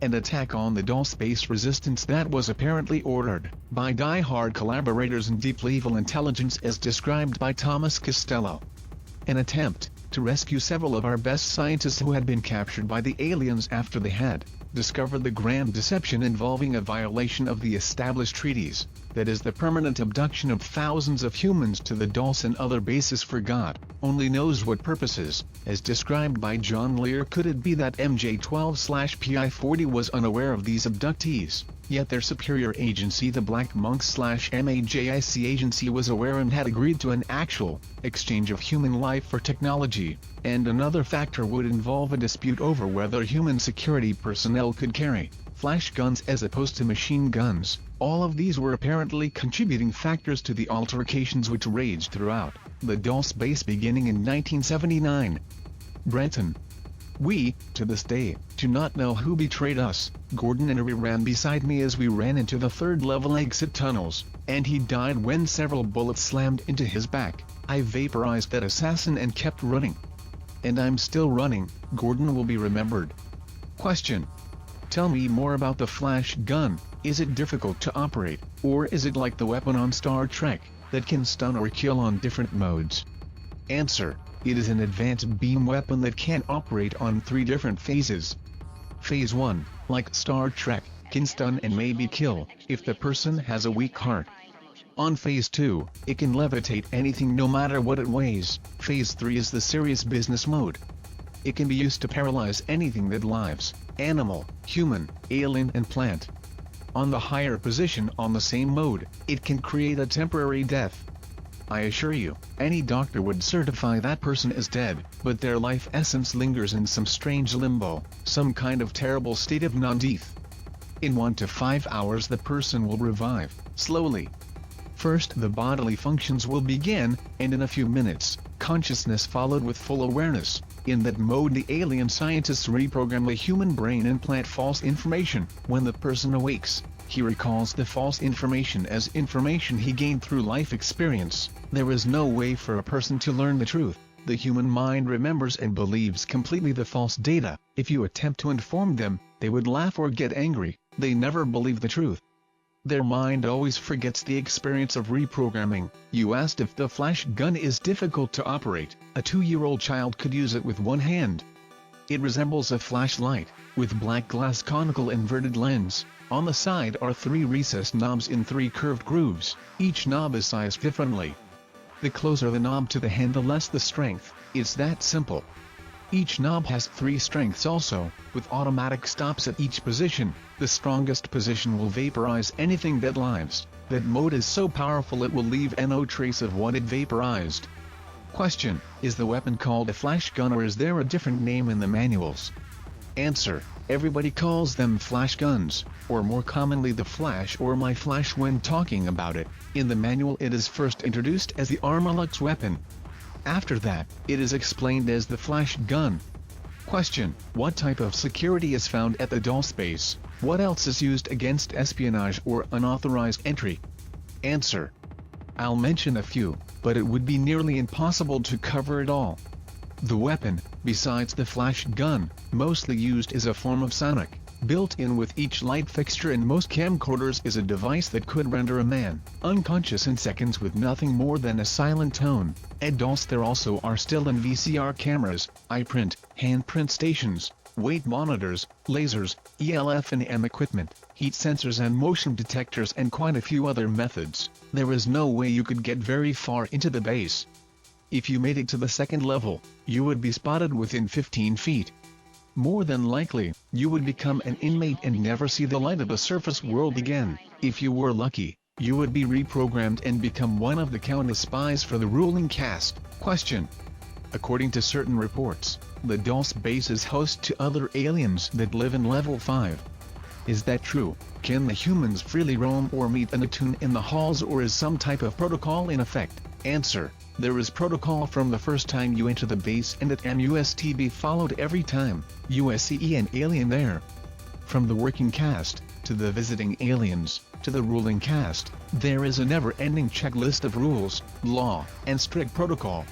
An attack on the Dulce base resistance that was apparently ordered by die-hard collaborators and deeply evil intelligence as described by Thomas Castello. An attempt to rescue several of our best scientists who had been captured by the aliens after they had discovered the grand deception involving a violation of the established treaties, that is the permanent abduction of thousands of humans to the Dulce and other bases for God only knows what purposes, as described by John Lear. Could it be that MJ-12/PI-40 was unaware of these abductees, yet their superior agency the Black Monks/MAJIC agency was aware and had agreed to an actual exchange of human life for technology? And another factor would involve a dispute over whether human security personnel could carry flash guns as opposed to machine guns. All of these were apparently contributing factors to the altercations which raged throughout the Dulce base beginning in 1979. Brenton. We, to this day, do not know who betrayed us. Gordon Enery ran beside me as we ran into the third-level exit tunnels, and he died when several bullets slammed into his back. I vaporized that assassin and kept running. And I'm still running. Gordon will be remembered. Question. Tell me more about the flash gun. Is it difficult to operate, or is it like the weapon on Star Trek, that can stun or kill on different modes? Answer. It is an advanced beam weapon that can operate on 3 different phases. Phase 1, like Star Trek, can stun and maybe kill, if the person has a weak heart. On Phase 2, it can levitate anything no matter what it weighs. Phase 3 is the serious business mode. It can be used to paralyze anything that lives, animal, human, alien and plant. On the higher position on the same mode, it can create a temporary death. I assure you, any doctor would certify that person is dead, but their life essence lingers in some strange limbo, some kind of terrible state of non-death. In 1 to 5 hours the person will revive, slowly. First the bodily functions will begin, and in a few minutes, consciousness followed with full awareness. In that mode the alien scientists reprogram the human brain and plant false information. When the person awakes, he recalls the false information as information he gained through life experience. There is no way for a person to learn the truth. The human mind remembers and believes completely the false data. If you attempt to inform them, they would laugh or get angry. They never believe the truth. Their mind always forgets the experience of reprogramming. You asked if the flash gun is difficult to operate. A 2-year-old child could use it with one hand. It resembles a flashlight, with black glass conical inverted lens. On the side are 3 recessed knobs in 3 curved grooves. Each knob is sized differently. The closer the knob to the hand, the less the strength. It's that simple. Each knob has 3 strengths also, with automatic stops at each position. The strongest position will vaporize anything that lives. That mode is so powerful it will leave no trace of what it vaporized. Question. Is the weapon called a flash gun or is there a different name in the manuals? Answer. Everybody calls them flash guns, or more commonly the flash or my flash when talking about it. In the manual it is first introduced as the Armalux weapon. After that, it is explained as the flash gun. Question. What type of security is found at the Dulce base? What else is used against espionage or unauthorized entry? Answer. I'll mention a few, but it would be nearly impossible to cover it all. The weapon, besides the flash gun, mostly used is a form of sonic. Built in with each light fixture in most camcorders is a device that could render a man unconscious in seconds with nothing more than a silent tone. Dulce. There also are still and VCR cameras, iPrint, handprint stations, weight monitors, lasers, ELF and M equipment, heat sensors and motion detectors and quite a few other methods. There is no way you could get very far into the base. If you made it to the second level, you would be spotted within 15 feet. More than likely, you would become an inmate and never see the light of the surface world again. If you were lucky, you would be reprogrammed and become one of the countless spies for the ruling caste. Question. According to certain reports, the Dulce base is host to other aliens that live in level 5. Is that true? Can the humans freely roam or meet an attune in the halls, or is some type of protocol in effect? Answer. There is protocol from the first time you enter the base, and it must be followed every time you see an alien there. From the working caste, to the visiting aliens, to the ruling caste, there is a never-ending checklist of rules, law, and strict protocol.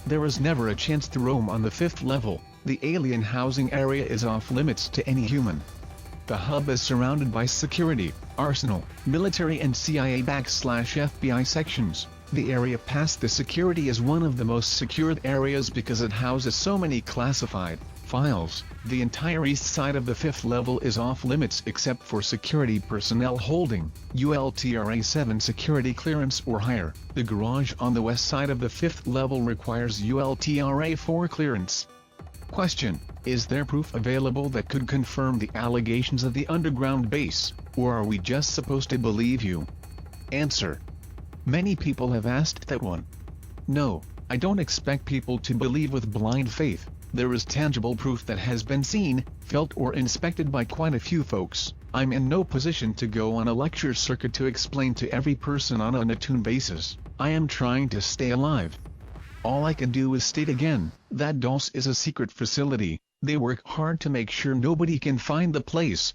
There is never a chance to roam on the 5th level. The alien housing area is off limits to any human. The hub is surrounded by security, arsenal, military and CIA/FBI sections. The area past the security is one of the most secured areas because it houses so many classified files. The entire east side of the 5th level is off limits except for security personnel holding ULTRA 7 security clearance or higher. The garage on the west side of the 5th level requires ULTRA 4 clearance. Question. Is there proof available that could confirm the allegations of the underground base, or are we just supposed to believe you? Answer. Many people have asked that one. No, I don't expect people to believe with blind faith. There is tangible proof that has been seen, felt or inspected by quite a few folks. I'm in no position to go on a lecture circuit to explain to every person on an attune basis. I am trying to stay alive. All I can do is state again, that Dulce is a secret facility. They work hard to make sure nobody can find the place.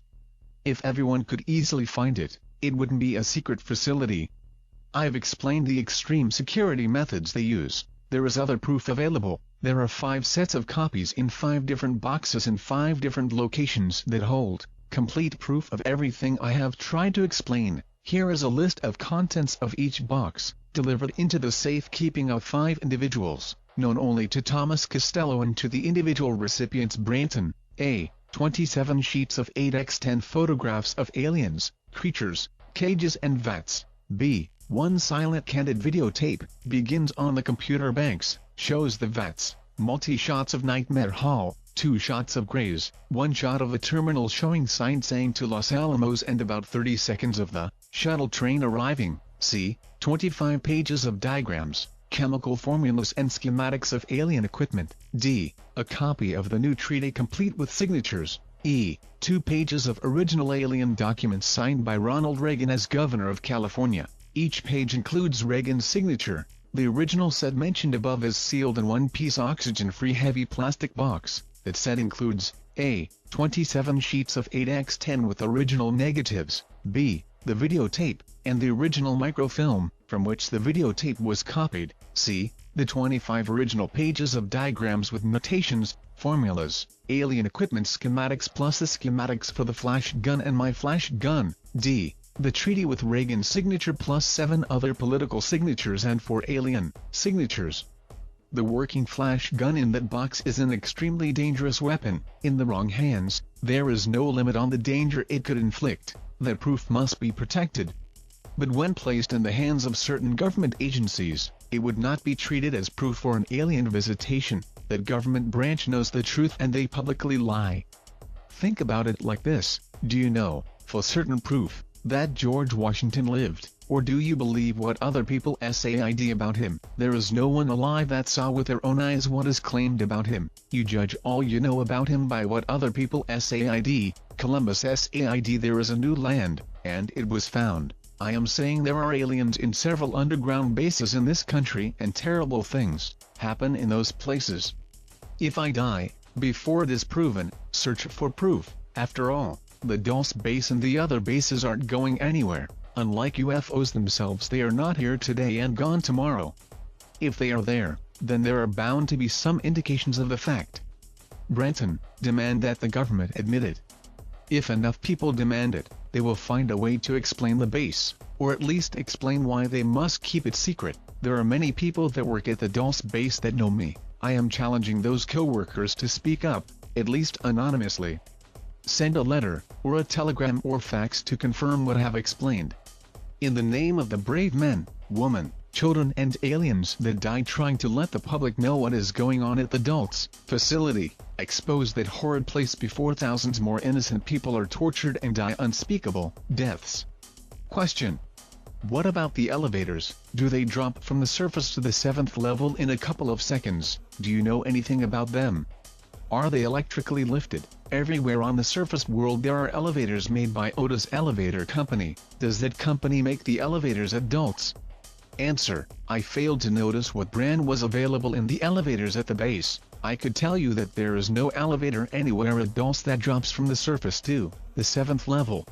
If everyone could easily find it, it wouldn't be a secret facility. I've explained the extreme security methods they use. There is other proof available. There are 5 sets of copies in 5 different boxes in 5 different locations that hold complete proof of everything I have tried to explain. Here is a list of contents of each box, delivered into the safekeeping of 5 individuals, known only to Thomas Castello and to the individual recipients. Branton, A. 27 sheets of 8x10 photographs of aliens, creatures, cages and vats. B. 1 silent candid videotape, begins on the computer banks, shows the vats, multi-shots of Nightmare Hall, 2 shots of Grays, 1 shot of a terminal showing sign saying to Los Alamos and about 30 seconds of the shuttle train arriving. C. 25 pages of diagrams, chemical formulas and schematics of alien equipment. D. A copy of the new treaty complete with signatures. E. 2 pages of original alien documents signed by Ronald Reagan as Governor of California. Each page includes Reagan's signature. The original set mentioned above is sealed in one-piece oxygen-free heavy plastic box. That set includes A. 27 sheets of 8x10 with original negatives, B. The videotape, and the original microfilm, from which the videotape was copied, C. The 25 original pages of diagrams with notations, formulas, alien equipment schematics plus the schematics for the flash gun and my flash gun, D. The treaty with Reagan's signature plus 7 other political signatures and 4 alien signatures. The working flash gun in that box is an extremely dangerous weapon. In the wrong hands, there is no limit on the danger it could inflict. That proof must be protected. But when placed in the hands of certain government agencies, it would not be treated as proof for an alien visitation. That government branch knows the truth and they publicly lie. Think about it like this. Do you know, for certain proof, that George Washington lived, or do you believe what other people said about him? There is no one alive that saw with their own eyes what is claimed about him. You judge all you know about him by what other people said. Columbus said there is a new land, and it was found. I am saying there are aliens in several underground bases in this country and terrible things happen in those places. If I die before it is proven, search for proof. After all, the Dulce base and the other bases aren't going anywhere. Unlike UFOs themselves, they are not here today and gone tomorrow. If they are there, then there are bound to be some indications of the fact. Brenton, demand that the government admit it. If enough people demand it, they will find a way to explain the base, or at least explain why they must keep it secret. There are many people that work at the Dulce base that know me. I am challenging those co-workers to speak up, at least anonymously. Send a letter, or a telegram or fax to confirm what I have explained. In the name of the brave men, women, children and aliens that died trying to let the public know what is going on at the Dulce facility, expose that horrid place before thousands more innocent people are tortured and die unspeakable deaths. Question. What about the elevators? Do they drop from the surface to the 7th level in a couple of seconds? Do you know anything about them? Are they electrically lifted? Everywhere on the surface world there are elevators made by Otis Elevator Company. Does that company make the elevators at Dulce? Answer. I failed to notice what brand was available in the elevators at the base. I could tell you that there is no elevator anywhere at Dulce that drops from the surface to the 7th level.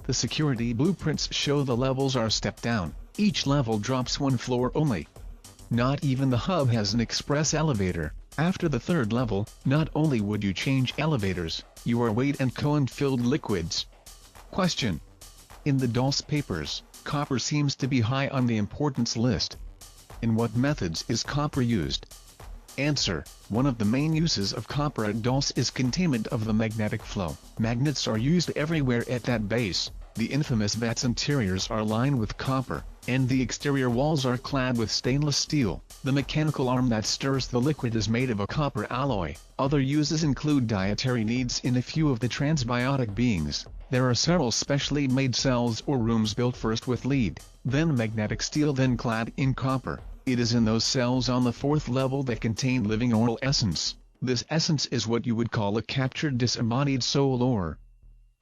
The security blueprints show the levels are stepped down. Each level drops one floor only. Not even the hub has an express elevator. After the 3rd level, not only would you change elevators, you are weight and cone-filled liquids. Question. In the Dulce papers, copper seems to be high on the importance list. In what methods is copper used? Answer. One of the main uses of copper at Dulce is containment of the magnetic flow. Magnets are used everywhere at that base. The infamous vats interiors are lined with copper, and the exterior walls are clad with stainless steel. The mechanical arm that stirs the liquid is made of a copper alloy. Other uses include dietary needs in a few of the transbiotic beings. There are several specially made cells or rooms built first with lead, then magnetic steel, then clad in copper. It is in those cells on the 4th level that contain living oral essence. This essence is what you would call a captured disembodied soul or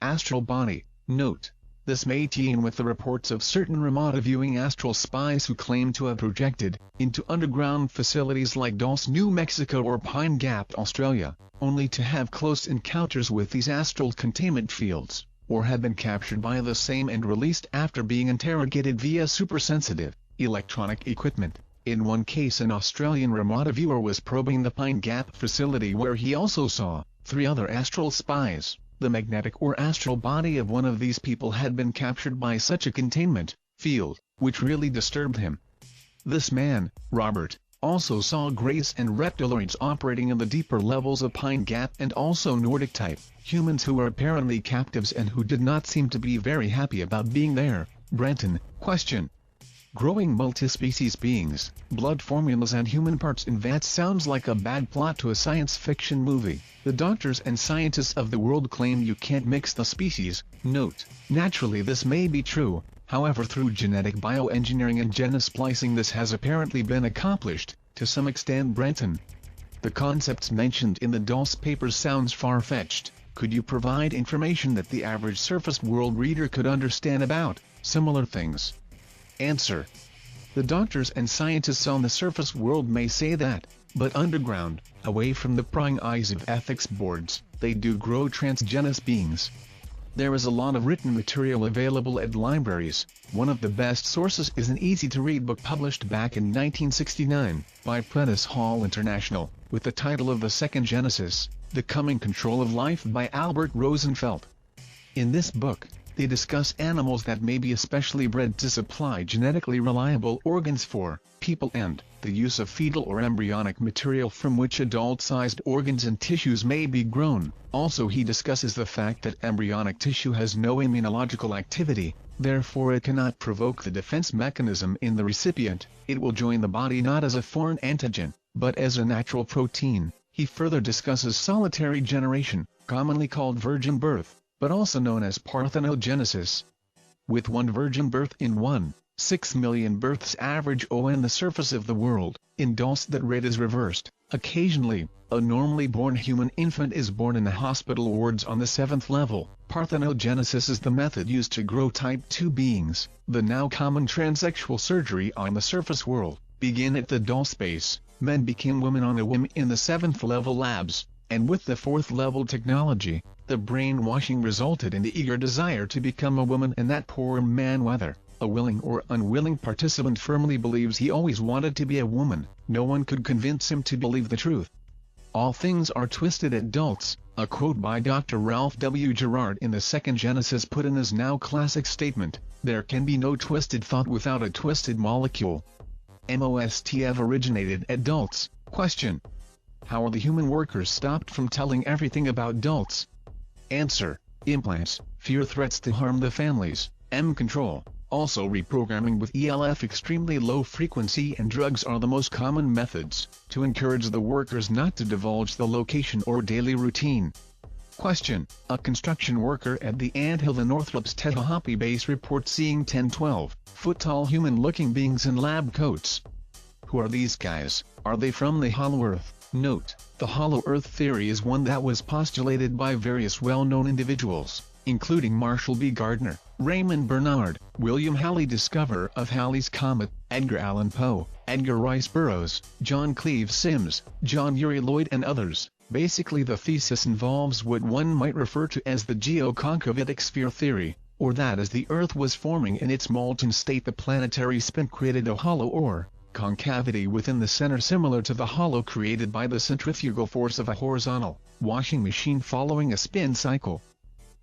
astral body. Note. This may tie in with the reports of certain remote viewing astral spies who claim to have projected into underground facilities like Dulce, New Mexico or Pine Gap, Australia, only to have close encounters with these astral containment fields, or have been captured by the same and released after being interrogated via supersensitive electronic equipment. In one case, an Australian remote viewer was probing the Pine Gap facility where he also saw 3 other astral spies. The magnetic or astral body of one of these people had been captured by such a containment field, which really disturbed him. This man, Robert, also saw Grace and reptiloids operating in the deeper levels of Pine Gap and also Nordic type humans who were apparently captives and who did not seem to be very happy about being there. Brenton. Question. Growing multi-species beings, blood formulas and human parts in vats sounds like a bad plot to a science fiction movie. The doctors and scientists of the world claim you can't mix the species. Note. Naturally this may be true, however through genetic bioengineering and genosplicing this has apparently been accomplished, to some extent. Brenton. The concepts mentioned in the Dulce papers sounds far-fetched. Could you provide information that the average surface world reader could understand about similar things? Answer. The doctors and scientists on the surface world may say that, but underground, away from the prying eyes of ethics boards, they do grow transgenous beings. There is a lot of written material available at libraries. One of the best sources is an easy-to-read book published back in 1969 by Prentice Hall International, with the title of The Second Genesis, The Coming Control of Life by Albert Rosenfeld. In this book, they discuss animals that may be especially bred to supply genetically reliable organs for people and the use of fetal or embryonic material from which adult-sized organs and tissues may be grown. Also he discusses the fact that embryonic tissue has no immunological activity, therefore it cannot provoke the defense mechanism in the recipient. It will join the body not as a foreign antigen, but as a natural protein. He further discusses solitary generation, commonly called virgin birth, but also known as parthenogenesis. With one virgin birth in 1.6 million births average on the surface of the world, in Dulce that rate is reversed. Occasionally, a normally born human infant is born in the hospital wards on the 7th level. Parthenogenesis is the method used to grow type 2 beings. The now common transsexual surgery on the surface world began at the Dulce base. Men became women on a whim in the 7th level labs. and with the fourth-level technology, the brainwashing resulted in the eager desire to become a woman, and that poor man, whether a willing or unwilling participant, firmly believes he always wanted to be a woman. No one could convince him to believe the truth. All things are twisted at Dulce, a quote by Dr. Ralph W. Gerard in the second Genesis put in his now classic statement, "There can be no twisted thought without a twisted molecule." MOSTF originated at Dulce. Question: how are the human workers stopped from telling everything about Dulce? Answer: implants, fear, threats to harm the families, control. Also reprogramming with ELF, extremely low frequency, and drugs are the most common methods, to encourage the workers not to divulge the location or daily routine. Question: a construction worker at the anthill in Northrop's Tehachapi base reports seeing 10-12-foot-tall human-looking beings in lab coats. Who are these guys? Are they from the Hollow Earth? Note: the Hollow Earth theory is one that was postulated by various well-known individuals, including Marshall B. Gardner, Raymond Bernard, William Halley, discoverer of Halley's Comet, Edgar Allan Poe, Edgar Rice Burroughs, John Cleve Sims, John Uri Lloyd, and others. Basically, the thesis involves what one might refer to as the geoconcavitic sphere theory, or that as the Earth was forming in its molten state, the planetary spin created a hollow or concavity within the center, similar to the hollow created by the centrifugal force of a horizontal washing machine following a spin cycle.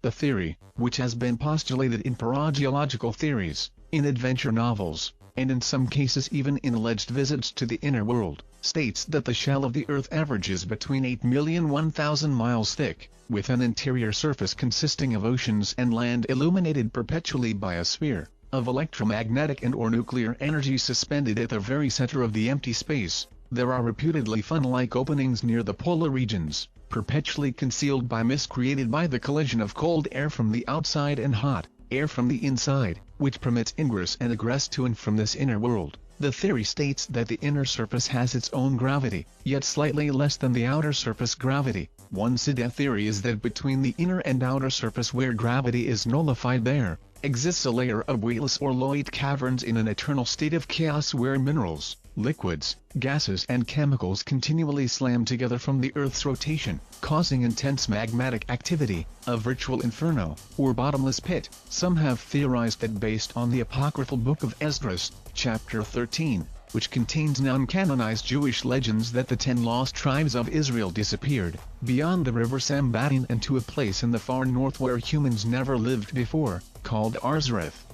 The theory, which has been postulated in parageological theories, in adventure novels, and in some cases even in alleged visits to the inner world, states that the shell of the Earth averages between 8,001,000 miles thick, with an interior surface consisting of oceans and land illuminated perpetually by a sphere of electromagnetic and or nuclear energy suspended at the very center of the empty space. There are reputedly funnel-like openings near the polar regions, perpetually concealed by mist created by the collision of cold air from the outside and hot air from the inside, which permits ingress and egress to and from this inner world. The theory states that the inner surface has its own gravity, yet slightly less than the outer surface gravity. One side theory is that between the inner and outer surface, where gravity is nullified, there exists a layer of weightless or light caverns in an eternal state of chaos, where minerals, liquids, gases and chemicals continually slam together from the Earth's rotation, causing intense magmatic activity, a virtual inferno, or bottomless pit. Some have theorized that based on the apocryphal Book of Esdras, chapter 13, which contains non-canonized Jewish legends, that the 10 lost tribes of Israel disappeared beyond the river Sambatine and to a place in the far north where humans never lived before, called Arzareth.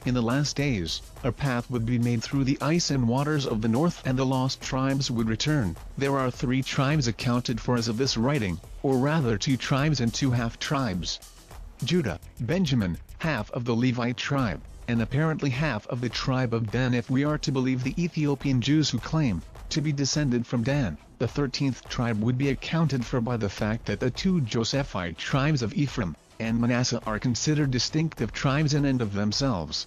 In the last days, a path would be made through the ice and waters of the north, and the lost tribes would return. There are 3 tribes accounted for as of this writing, or rather 2 tribes and 2 half-tribes. Judah, Benjamin, half of the Levite tribe, and apparently half of the tribe of Dan, if we are to believe the Ethiopian Jews who claim to be descended from Dan. The 13th tribe would be accounted for by the fact that the 2 Josephite tribes of Ephraim and Manasseh are considered distinctive tribes in and of themselves.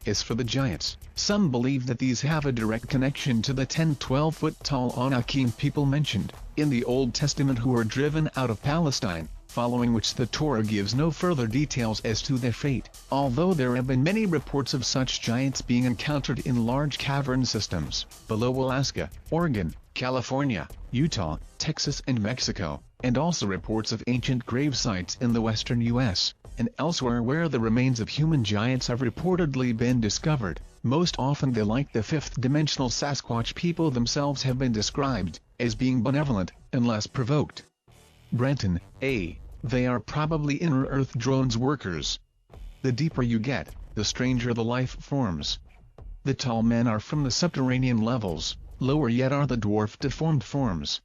As for the giants, some believe that these have a direct connection to the 10-12-foot-tall Anakim people mentioned in the Old Testament, who were driven out of Palestine, following which the Torah gives no further details as to their fate, although there have been many reports of such giants being encountered in large cavern systems below Alaska, Oregon, California, Utah, Texas and Mexico, and also reports of ancient grave sites in the western U.S. and elsewhere where the remains of human giants have reportedly been discovered. Most often they, like the fifth-dimensional Sasquatch people themselves, have been described as being benevolent unless provoked. Brenton, A. They are probably inner Earth drones workers. The deeper you get, the stranger the life forms. The tall men are from the subterranean levels, lower yet are the dwarf deformed forms.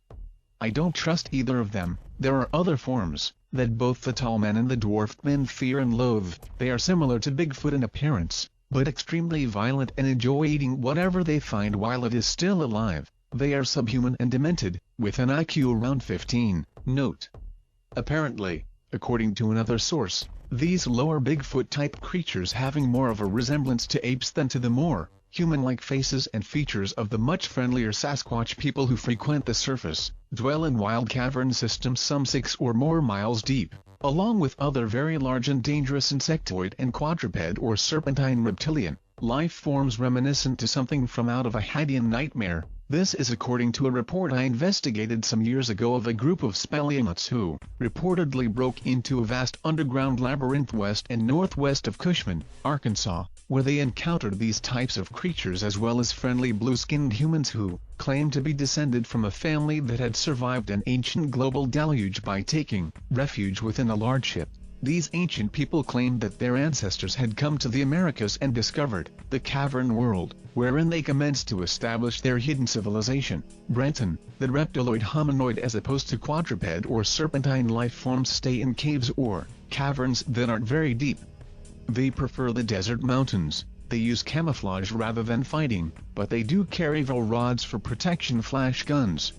I don't trust either of them. There are other forms that both the tall men and the dwarfed men fear and loathe. They are similar to Bigfoot in appearance, but extremely violent and enjoy eating whatever they find while it is still alive. They are subhuman and demented, with an IQ around 15. Note: apparently, according to another source, these lower Bigfoot-type creatures having more of a resemblance to apes than to the more human-like faces and features of the much friendlier Sasquatch people who frequent the surface, dwell in wild cavern systems some 6 or more miles deep, along with other very large and dangerous insectoid and quadruped or serpentine reptilian life forms reminiscent to something from out of a Hadean nightmare. This is according to a report I investigated some years ago of a group of speleologists who reportedly broke into a vast underground labyrinth west and northwest of Cushman, Arkansas, where they encountered these types of creatures as well as friendly blue-skinned humans who claimed to be descended from a family that had survived an ancient global deluge by taking refuge within a large ship. These ancient people claimed that their ancestors had come to the Americas and discovered the cavern world, wherein they commenced to establish their hidden civilization. Brenton, the reptiloid hominoid as opposed to quadruped or serpentine life forms stay in caves or caverns that aren't very deep. They prefer the desert mountains. They use camouflage rather than fighting, but they do carry vol rods for protection, flash guns.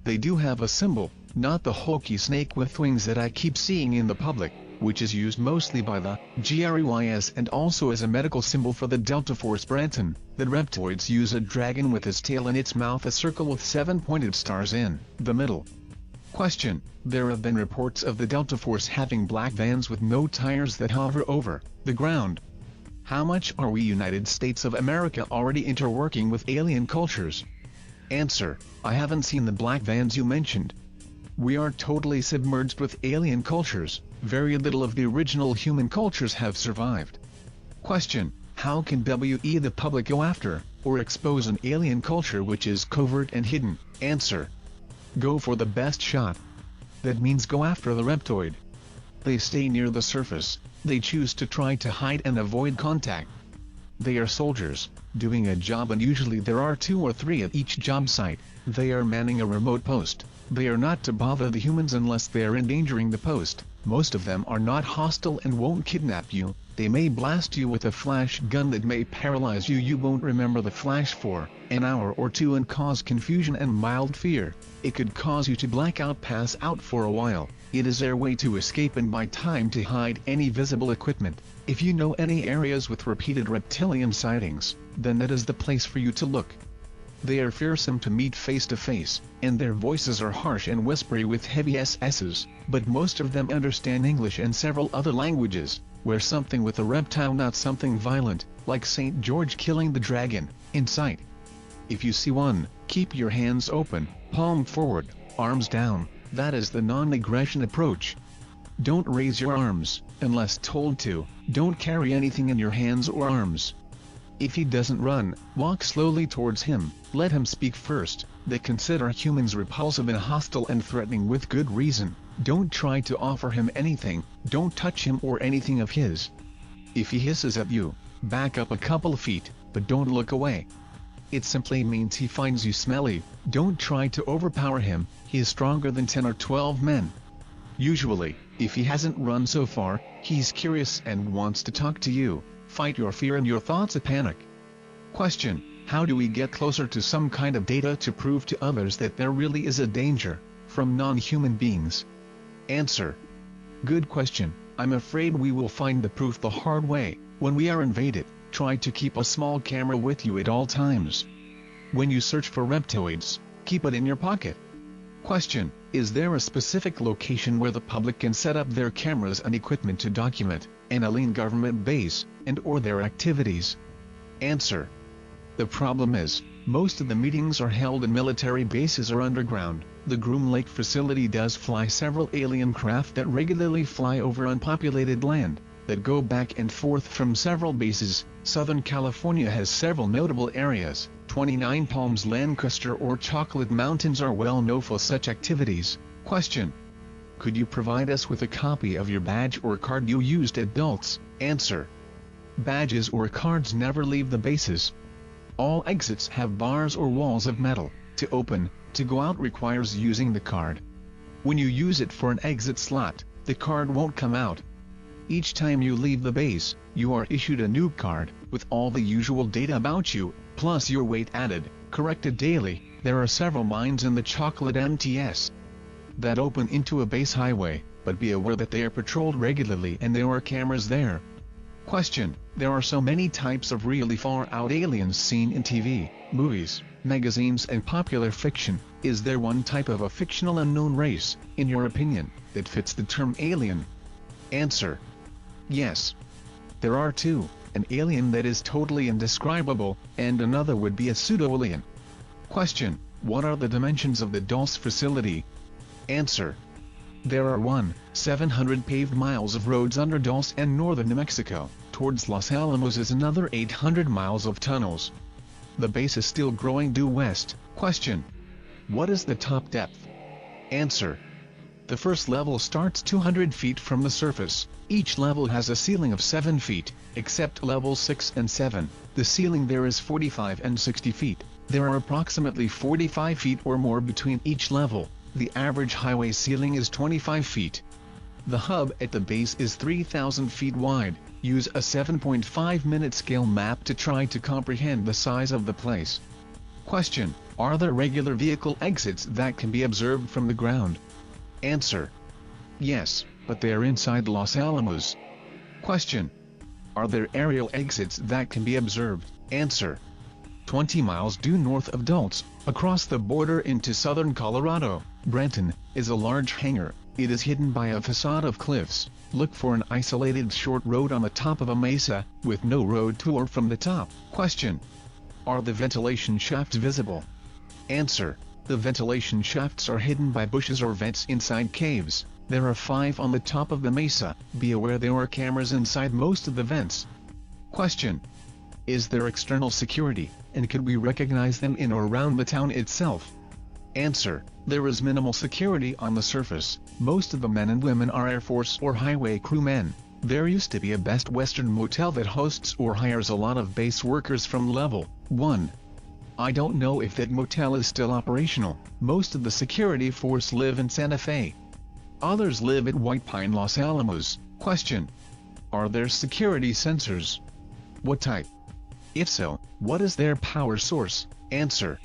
They do have a symbol, not the hokey snake with wings that I keep seeing in the public, which is used mostly by the GREYS and also as a medical symbol for the Delta Force. Brenton, the reptoids use a dragon with its tail in its mouth, a circle with 7 pointed stars in the middle. Question: there have been reports of the Delta Force having black vans with no tires that hover over the ground. How much are we United States of America already interworking with alien cultures? Answer: I haven't seen the black vans you mentioned. We are totally submerged with alien cultures. Very little of the original human cultures have survived. Question: how can we the public go after or expose an alien culture which is covert and hidden? Answer: go for the best shot. That means go after the reptoid. They stay near the surface. They choose to try to hide and avoid contact. They are soldiers, doing a job, and usually there are 2 or 3 at each job site. They are manning a remote post. They are not to bother the humans unless they are endangering the post. Most of them are not hostile and won't kidnap you. They may blast you with a flash gun that may paralyze you. You won't remember the flash for an hour or 2 and cause confusion and mild fear. It could cause you to black out, pass out for a while. It is their way to escape and buy time to hide any visible equipment. If you know any areas with repeated reptilian sightings, then that is the place for you to look. They are fearsome to meet face to face, and their voices are harsh and whispery with heavy SS's, but most of them understand English and several other languages. Wear something with a reptile, not something violent, like St. George killing the dragon, in sight. If you see one, keep your hands open, palm forward, arms down. That is the non-aggression approach. Don't raise your arms, unless told to. Don't carry anything in your hands or arms. If he doesn't run, walk slowly towards him. Let him speak first. They consider humans repulsive and hostile and threatening with good reason. Don't try to offer him anything. Don't touch him or anything of his. If he hisses at you, back up a couple feet, but don't look away. It simply means he finds you smelly. Don't try to overpower him. He is stronger than 10 or 12 men. Usually, if he hasn't run so far, he's curious and wants to talk to you. Fight your fear and your thoughts of panic. Question: how do we get closer to some kind of data to prove to others that there really is a danger from non-human beings? Answer: good question. I'm afraid we will find the proof the hard way. When we are invaded, try to keep a small camera with you at all times. When you search for reptoids, keep it in your pocket. Question: is there a specific location where the public can set up their cameras and equipment to document an alien government base and or their activities? Answer: the problem is, most of the meetings are held in military bases or underground. The Groom Lake facility does fly several alien craft that regularly fly over unpopulated land, that go back and forth from several bases. Southern California has several notable areas. 29 Palms, Lancaster or Chocolate Mountains are well known for such activities. Question: could you provide us with a copy of your badge or card you used at Dulce? Answer: badges or cards never leave the bases. All exits have bars or walls of metal. To open, to go out requires using the card. When you use it for an exit slot, the card won't come out. Each time you leave the base, you are issued a new card, with all the usual data about you, plus your weight added, corrected daily. There are several mines in the Chocolate MTS that open into a base highway, but be aware that they are patrolled regularly and there are cameras there. Question: there are so many types of really far-out aliens seen in TV, movies, magazines and popular fiction. Is there one type of a fictional unknown race, in your opinion, that fits the term alien? Answer: yes. There are two, an alien that is totally indescribable, and another would be a pseudo-alien. Question: what are the dimensions of the Dulce facility? Answer: there are 1,700 paved miles of roads under Dulce and northern New Mexico. Towards Los Alamos is another 800 miles of tunnels. The base is still growing due west. Question: what is the top depth? Answer: the first level starts 200 feet from the surface. Each level has a ceiling of 7 feet, except levels 6 and 7. The ceiling there is 45 and 60 feet. There are approximately 45 feet or more between each level. The average highway ceiling is 25 feet. The hub at the base is 3,000 feet wide. Use a 7.5-minute scale map to try to comprehend the size of the place. Question: are there regular vehicle exits that can be observed from the ground? Answer: yes, but they are inside Los Alamos. Question: are there aerial exits that can be observed? Answer: 20 miles due north of Dulce, across the border into southern Colorado, Brenton, is a large hangar. It is hidden by a facade of cliffs. Look for an isolated short road on the top of a mesa, with no road tour from the top. Question: are the ventilation shafts visible? Answer: the ventilation shafts are hidden by bushes or vents inside caves. There are 5 on the top of the mesa. Be aware there are cameras inside most of the vents. Question: is there external security, and could we recognize them in or around the town itself? Answer: there is minimal security on the surface. Most of the men and women are Air Force or highway crewmen. There used to be a Best Western motel that hosts or hires a lot of base workers from Level 1. I don't know if that motel is still operational. Most of the security force live in Santa Fe. Others live at White Pine, Los Alamos. Question: are there security sensors? What type? If so, what is their power source? Answer: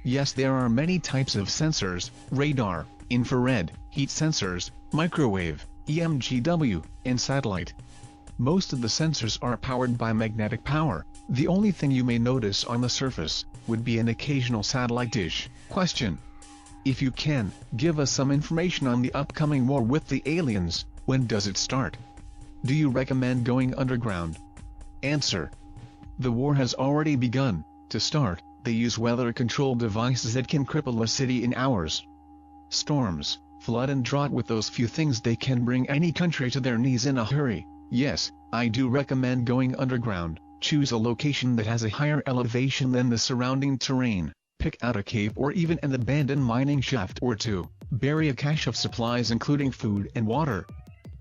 yes, there are many types of sensors: radar, infrared, heat sensors, microwave, EMGW, and satellite. Most of the sensors are powered by magnetic power. The only thing you may notice on the surface would be an occasional satellite dish. Question: if you can, give us some information on the upcoming war with the aliens. When does it start? Do you recommend going underground? Answer: the war has already begun. To start, they use weather control devices that can cripple a city in hours. Storms, flood and drought, with those few things they can bring any country to their knees in a hurry. Yes, I do recommend going underground. Choose a location that has a higher elevation than the surrounding terrain. Pick out a cave or even an abandoned mining shaft or two. Bury a cache of supplies including food and water.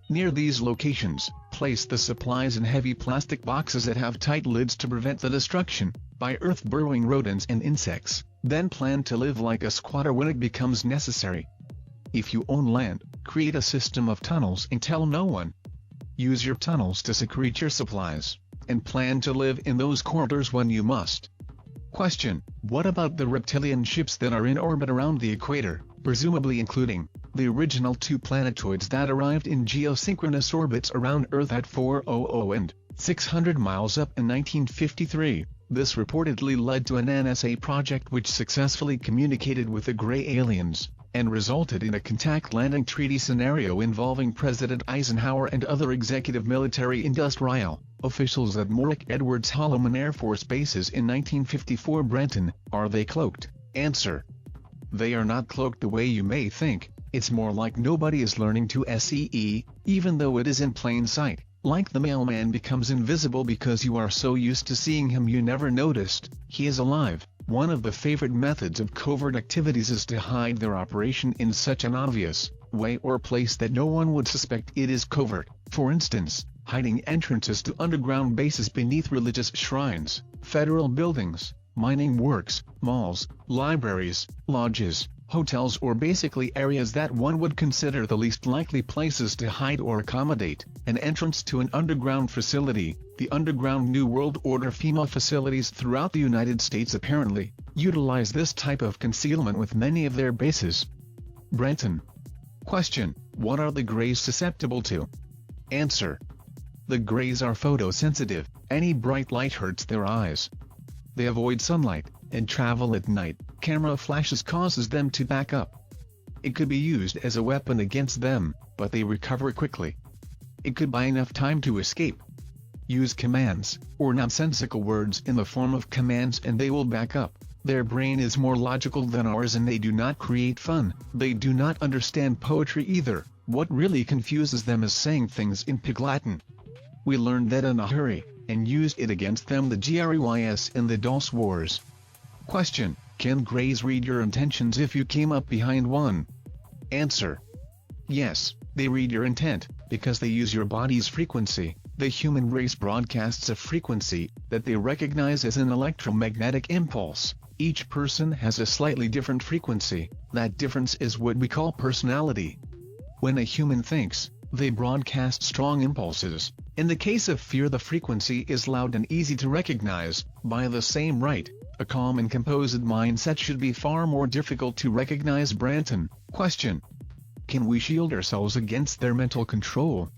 Near these locations, place the supplies in heavy plastic boxes that have tight lids to prevent the destruction by earth-burrowing rodents and insects. Then plan to live like a squatter when it becomes necessary. If you own land, create a system of tunnels and tell no one. Use your tunnels to secrete your supplies, and plan to live in those corridors when you must. Question: what about the reptilian ships that are in orbit around the equator, presumably including the original 2 planetoids that arrived in geosynchronous orbits around Earth at 400 and 600 miles up in 1953? This reportedly led to an NSA project which successfully communicated with the gray aliens, and resulted in a contact landing treaty scenario involving President Eisenhower and other executive military-industrial officials at Morrick Edwards Holloman Air Force bases in 1954. Brenton: are they cloaked? Answer: they are not cloaked the way you may think. It's more like nobody is learning to SEE, even though it is in plain sight. Like the mailman becomes invisible because you are so used to seeing him you never noticed he is alive. One of the favorite methods of covert activities is to hide their operation in such an obvious way or place that no one would suspect it is covert. For instance, hiding entrances to underground bases beneath religious shrines, federal buildings, mining works, malls, libraries, lodges, hotels, or basically areas that one would consider the least likely places to hide or accommodate an entrance to an underground facility. The underground New World Order FEMA facilities throughout the United States apparently utilize this type of concealment with many of their bases. Brenton: question: what are the Greys susceptible to? Answer: the Greys are photosensitive. Any bright light hurts their eyes. They avoid sunlight, and travel at night. Camera flashes causes them to back up. It could be used as a weapon against them, but they recover quickly. It could buy enough time to escape. Use commands, or nonsensical words in the form of commands, and they will back up. Their brain is more logical than ours and they do not create fun. They do not understand poetry either. What really confuses them is saying things in Pig Latin. We learned that in a hurry, and used it against them, the GREYS in the Dulce Wars. Question: can Greys read your intentions if you came up behind one? Answer: yes, they read your intent, because they use your body's frequency. The human race broadcasts a frequency that they recognize as an electromagnetic impulse. Each person has a slightly different frequency. That difference is what we call personality. When a human thinks, they broadcast strong impulses. In the case of fear, the frequency is loud and easy to recognize. By the same right, a calm and composed mindset should be far more difficult to recognize. Branton. Question: can we shield ourselves against their mental control?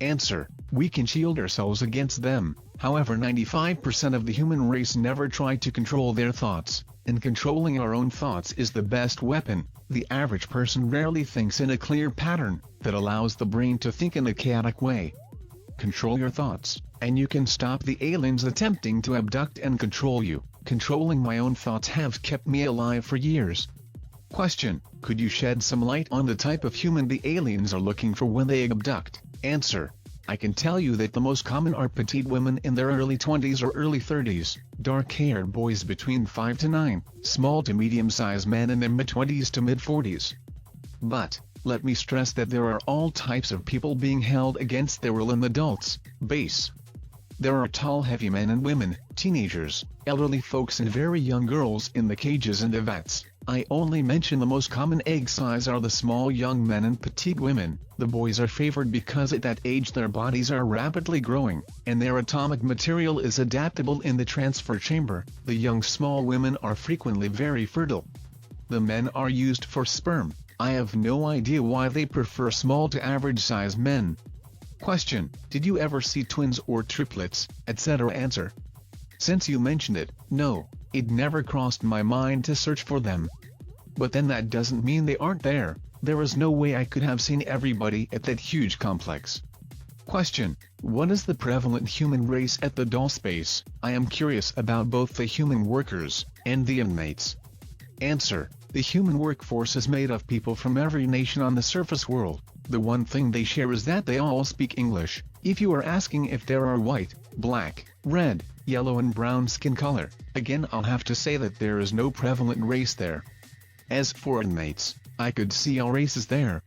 Answer: we can shield ourselves against them. However, 95% of the human race never try to control their thoughts, and controlling our own thoughts is the best weapon. The average person rarely thinks in a clear pattern that allows the brain to think in a chaotic way. Control your thoughts, and you can stop the aliens attempting to abduct and control you. Controlling my own thoughts have kept me alive for years. Question: could you shed some light on the type of human the aliens are looking for when they abduct? Answer: I can tell you that the most common are petite women in their early 20s or early 30s, dark-haired boys between 5 to 9, small to medium-sized men in their mid-20s to mid-40s. But, let me stress that there are all types of people being held against their will in the Dulce base. There are tall heavy men and women, teenagers, elderly folks and very young girls in the cages and the vats. I only mention the most common egg size are the small young men and petite women. The boys are favored because at that age their bodies are rapidly growing, and their atomic material is adaptable in the transfer chamber. The young small women are frequently very fertile. The men are used for sperm. I have no idea why they prefer small to average size men. Question: did you ever see twins or triplets, etc.? Answer: since you mentioned it, no, it never crossed my mind to search for them. But then that doesn't mean they aren't there. There is no way I could have seen everybody at that huge complex. Question: what is the prevalent human race at the Dulce base? I am curious about both the human workers and the inmates. Answer: the human workforce is made of people from every nation on the surface world. The one thing they share is that they all speak English. If you are asking if there are white, black, red, yellow and brown skin color, again I'll have to say that there is no prevalent race there. As for inmates, I could see all races there.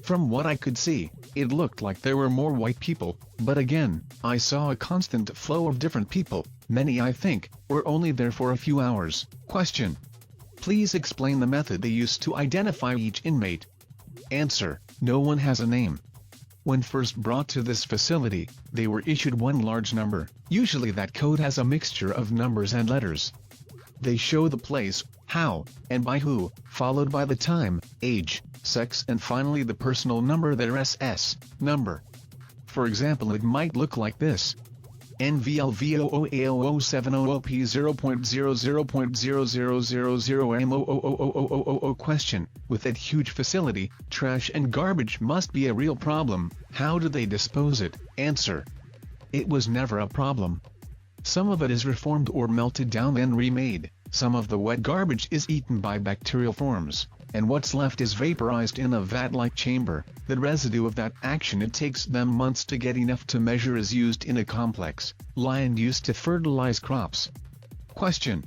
From what I could see, it looked like there were more white people, but again, I saw a constant flow of different people. Many, I think, were only there for a few hours. Question: please explain the method they used to identify each inmate. Answer: no one has a name. When first brought to this facility, they were issued one large number. Usually that code has a mixture of numbers and letters. They show the place, how, and by who, followed by the time, age, sex and finally the personal number, their SS number. For example, it might look like this: NVLVOOAO700P0.00.0000M00000. Question: with that huge facility, trash and garbage must be a real problem. How do they dispose it? Answer: it was never a problem. Some of it is reformed or melted down and remade. Some of the wet garbage is eaten by bacterial forms, and what's left is vaporized in a vat-like chamber. The residue of that action, it takes them months to get enough to measure, is used in a complex line used to fertilize crops. Question: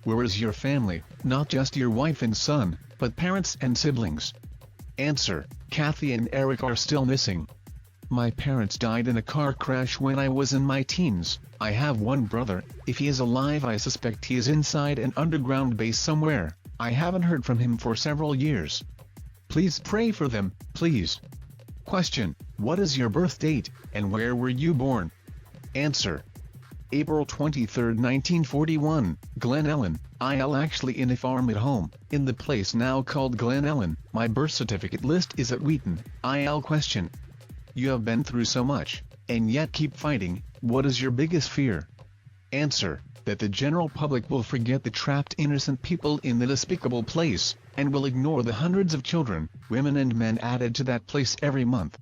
where is your family? Not just your wife and son, but parents and siblings. Answer: Kathy and Eric are still missing. My parents died in a car crash when I was in my teens. I have one brother. If he is alive, I suspect he is inside an underground base somewhere. I haven't heard from him for several years. Please pray for them, please. Question: what is your birth date, and where were you born? Answer: April 23, 1941, Glen Ellen, IL. Actually in a farm at home, in the place now called Glen Ellen. My birth certificate list is at Wheaton, IL. Question: you have been through so much, and yet keep fighting. What is your biggest fear? Answer: that the general public will forget the trapped innocent people in the despicable place, and will ignore the hundreds of children, women and men added to that place every month.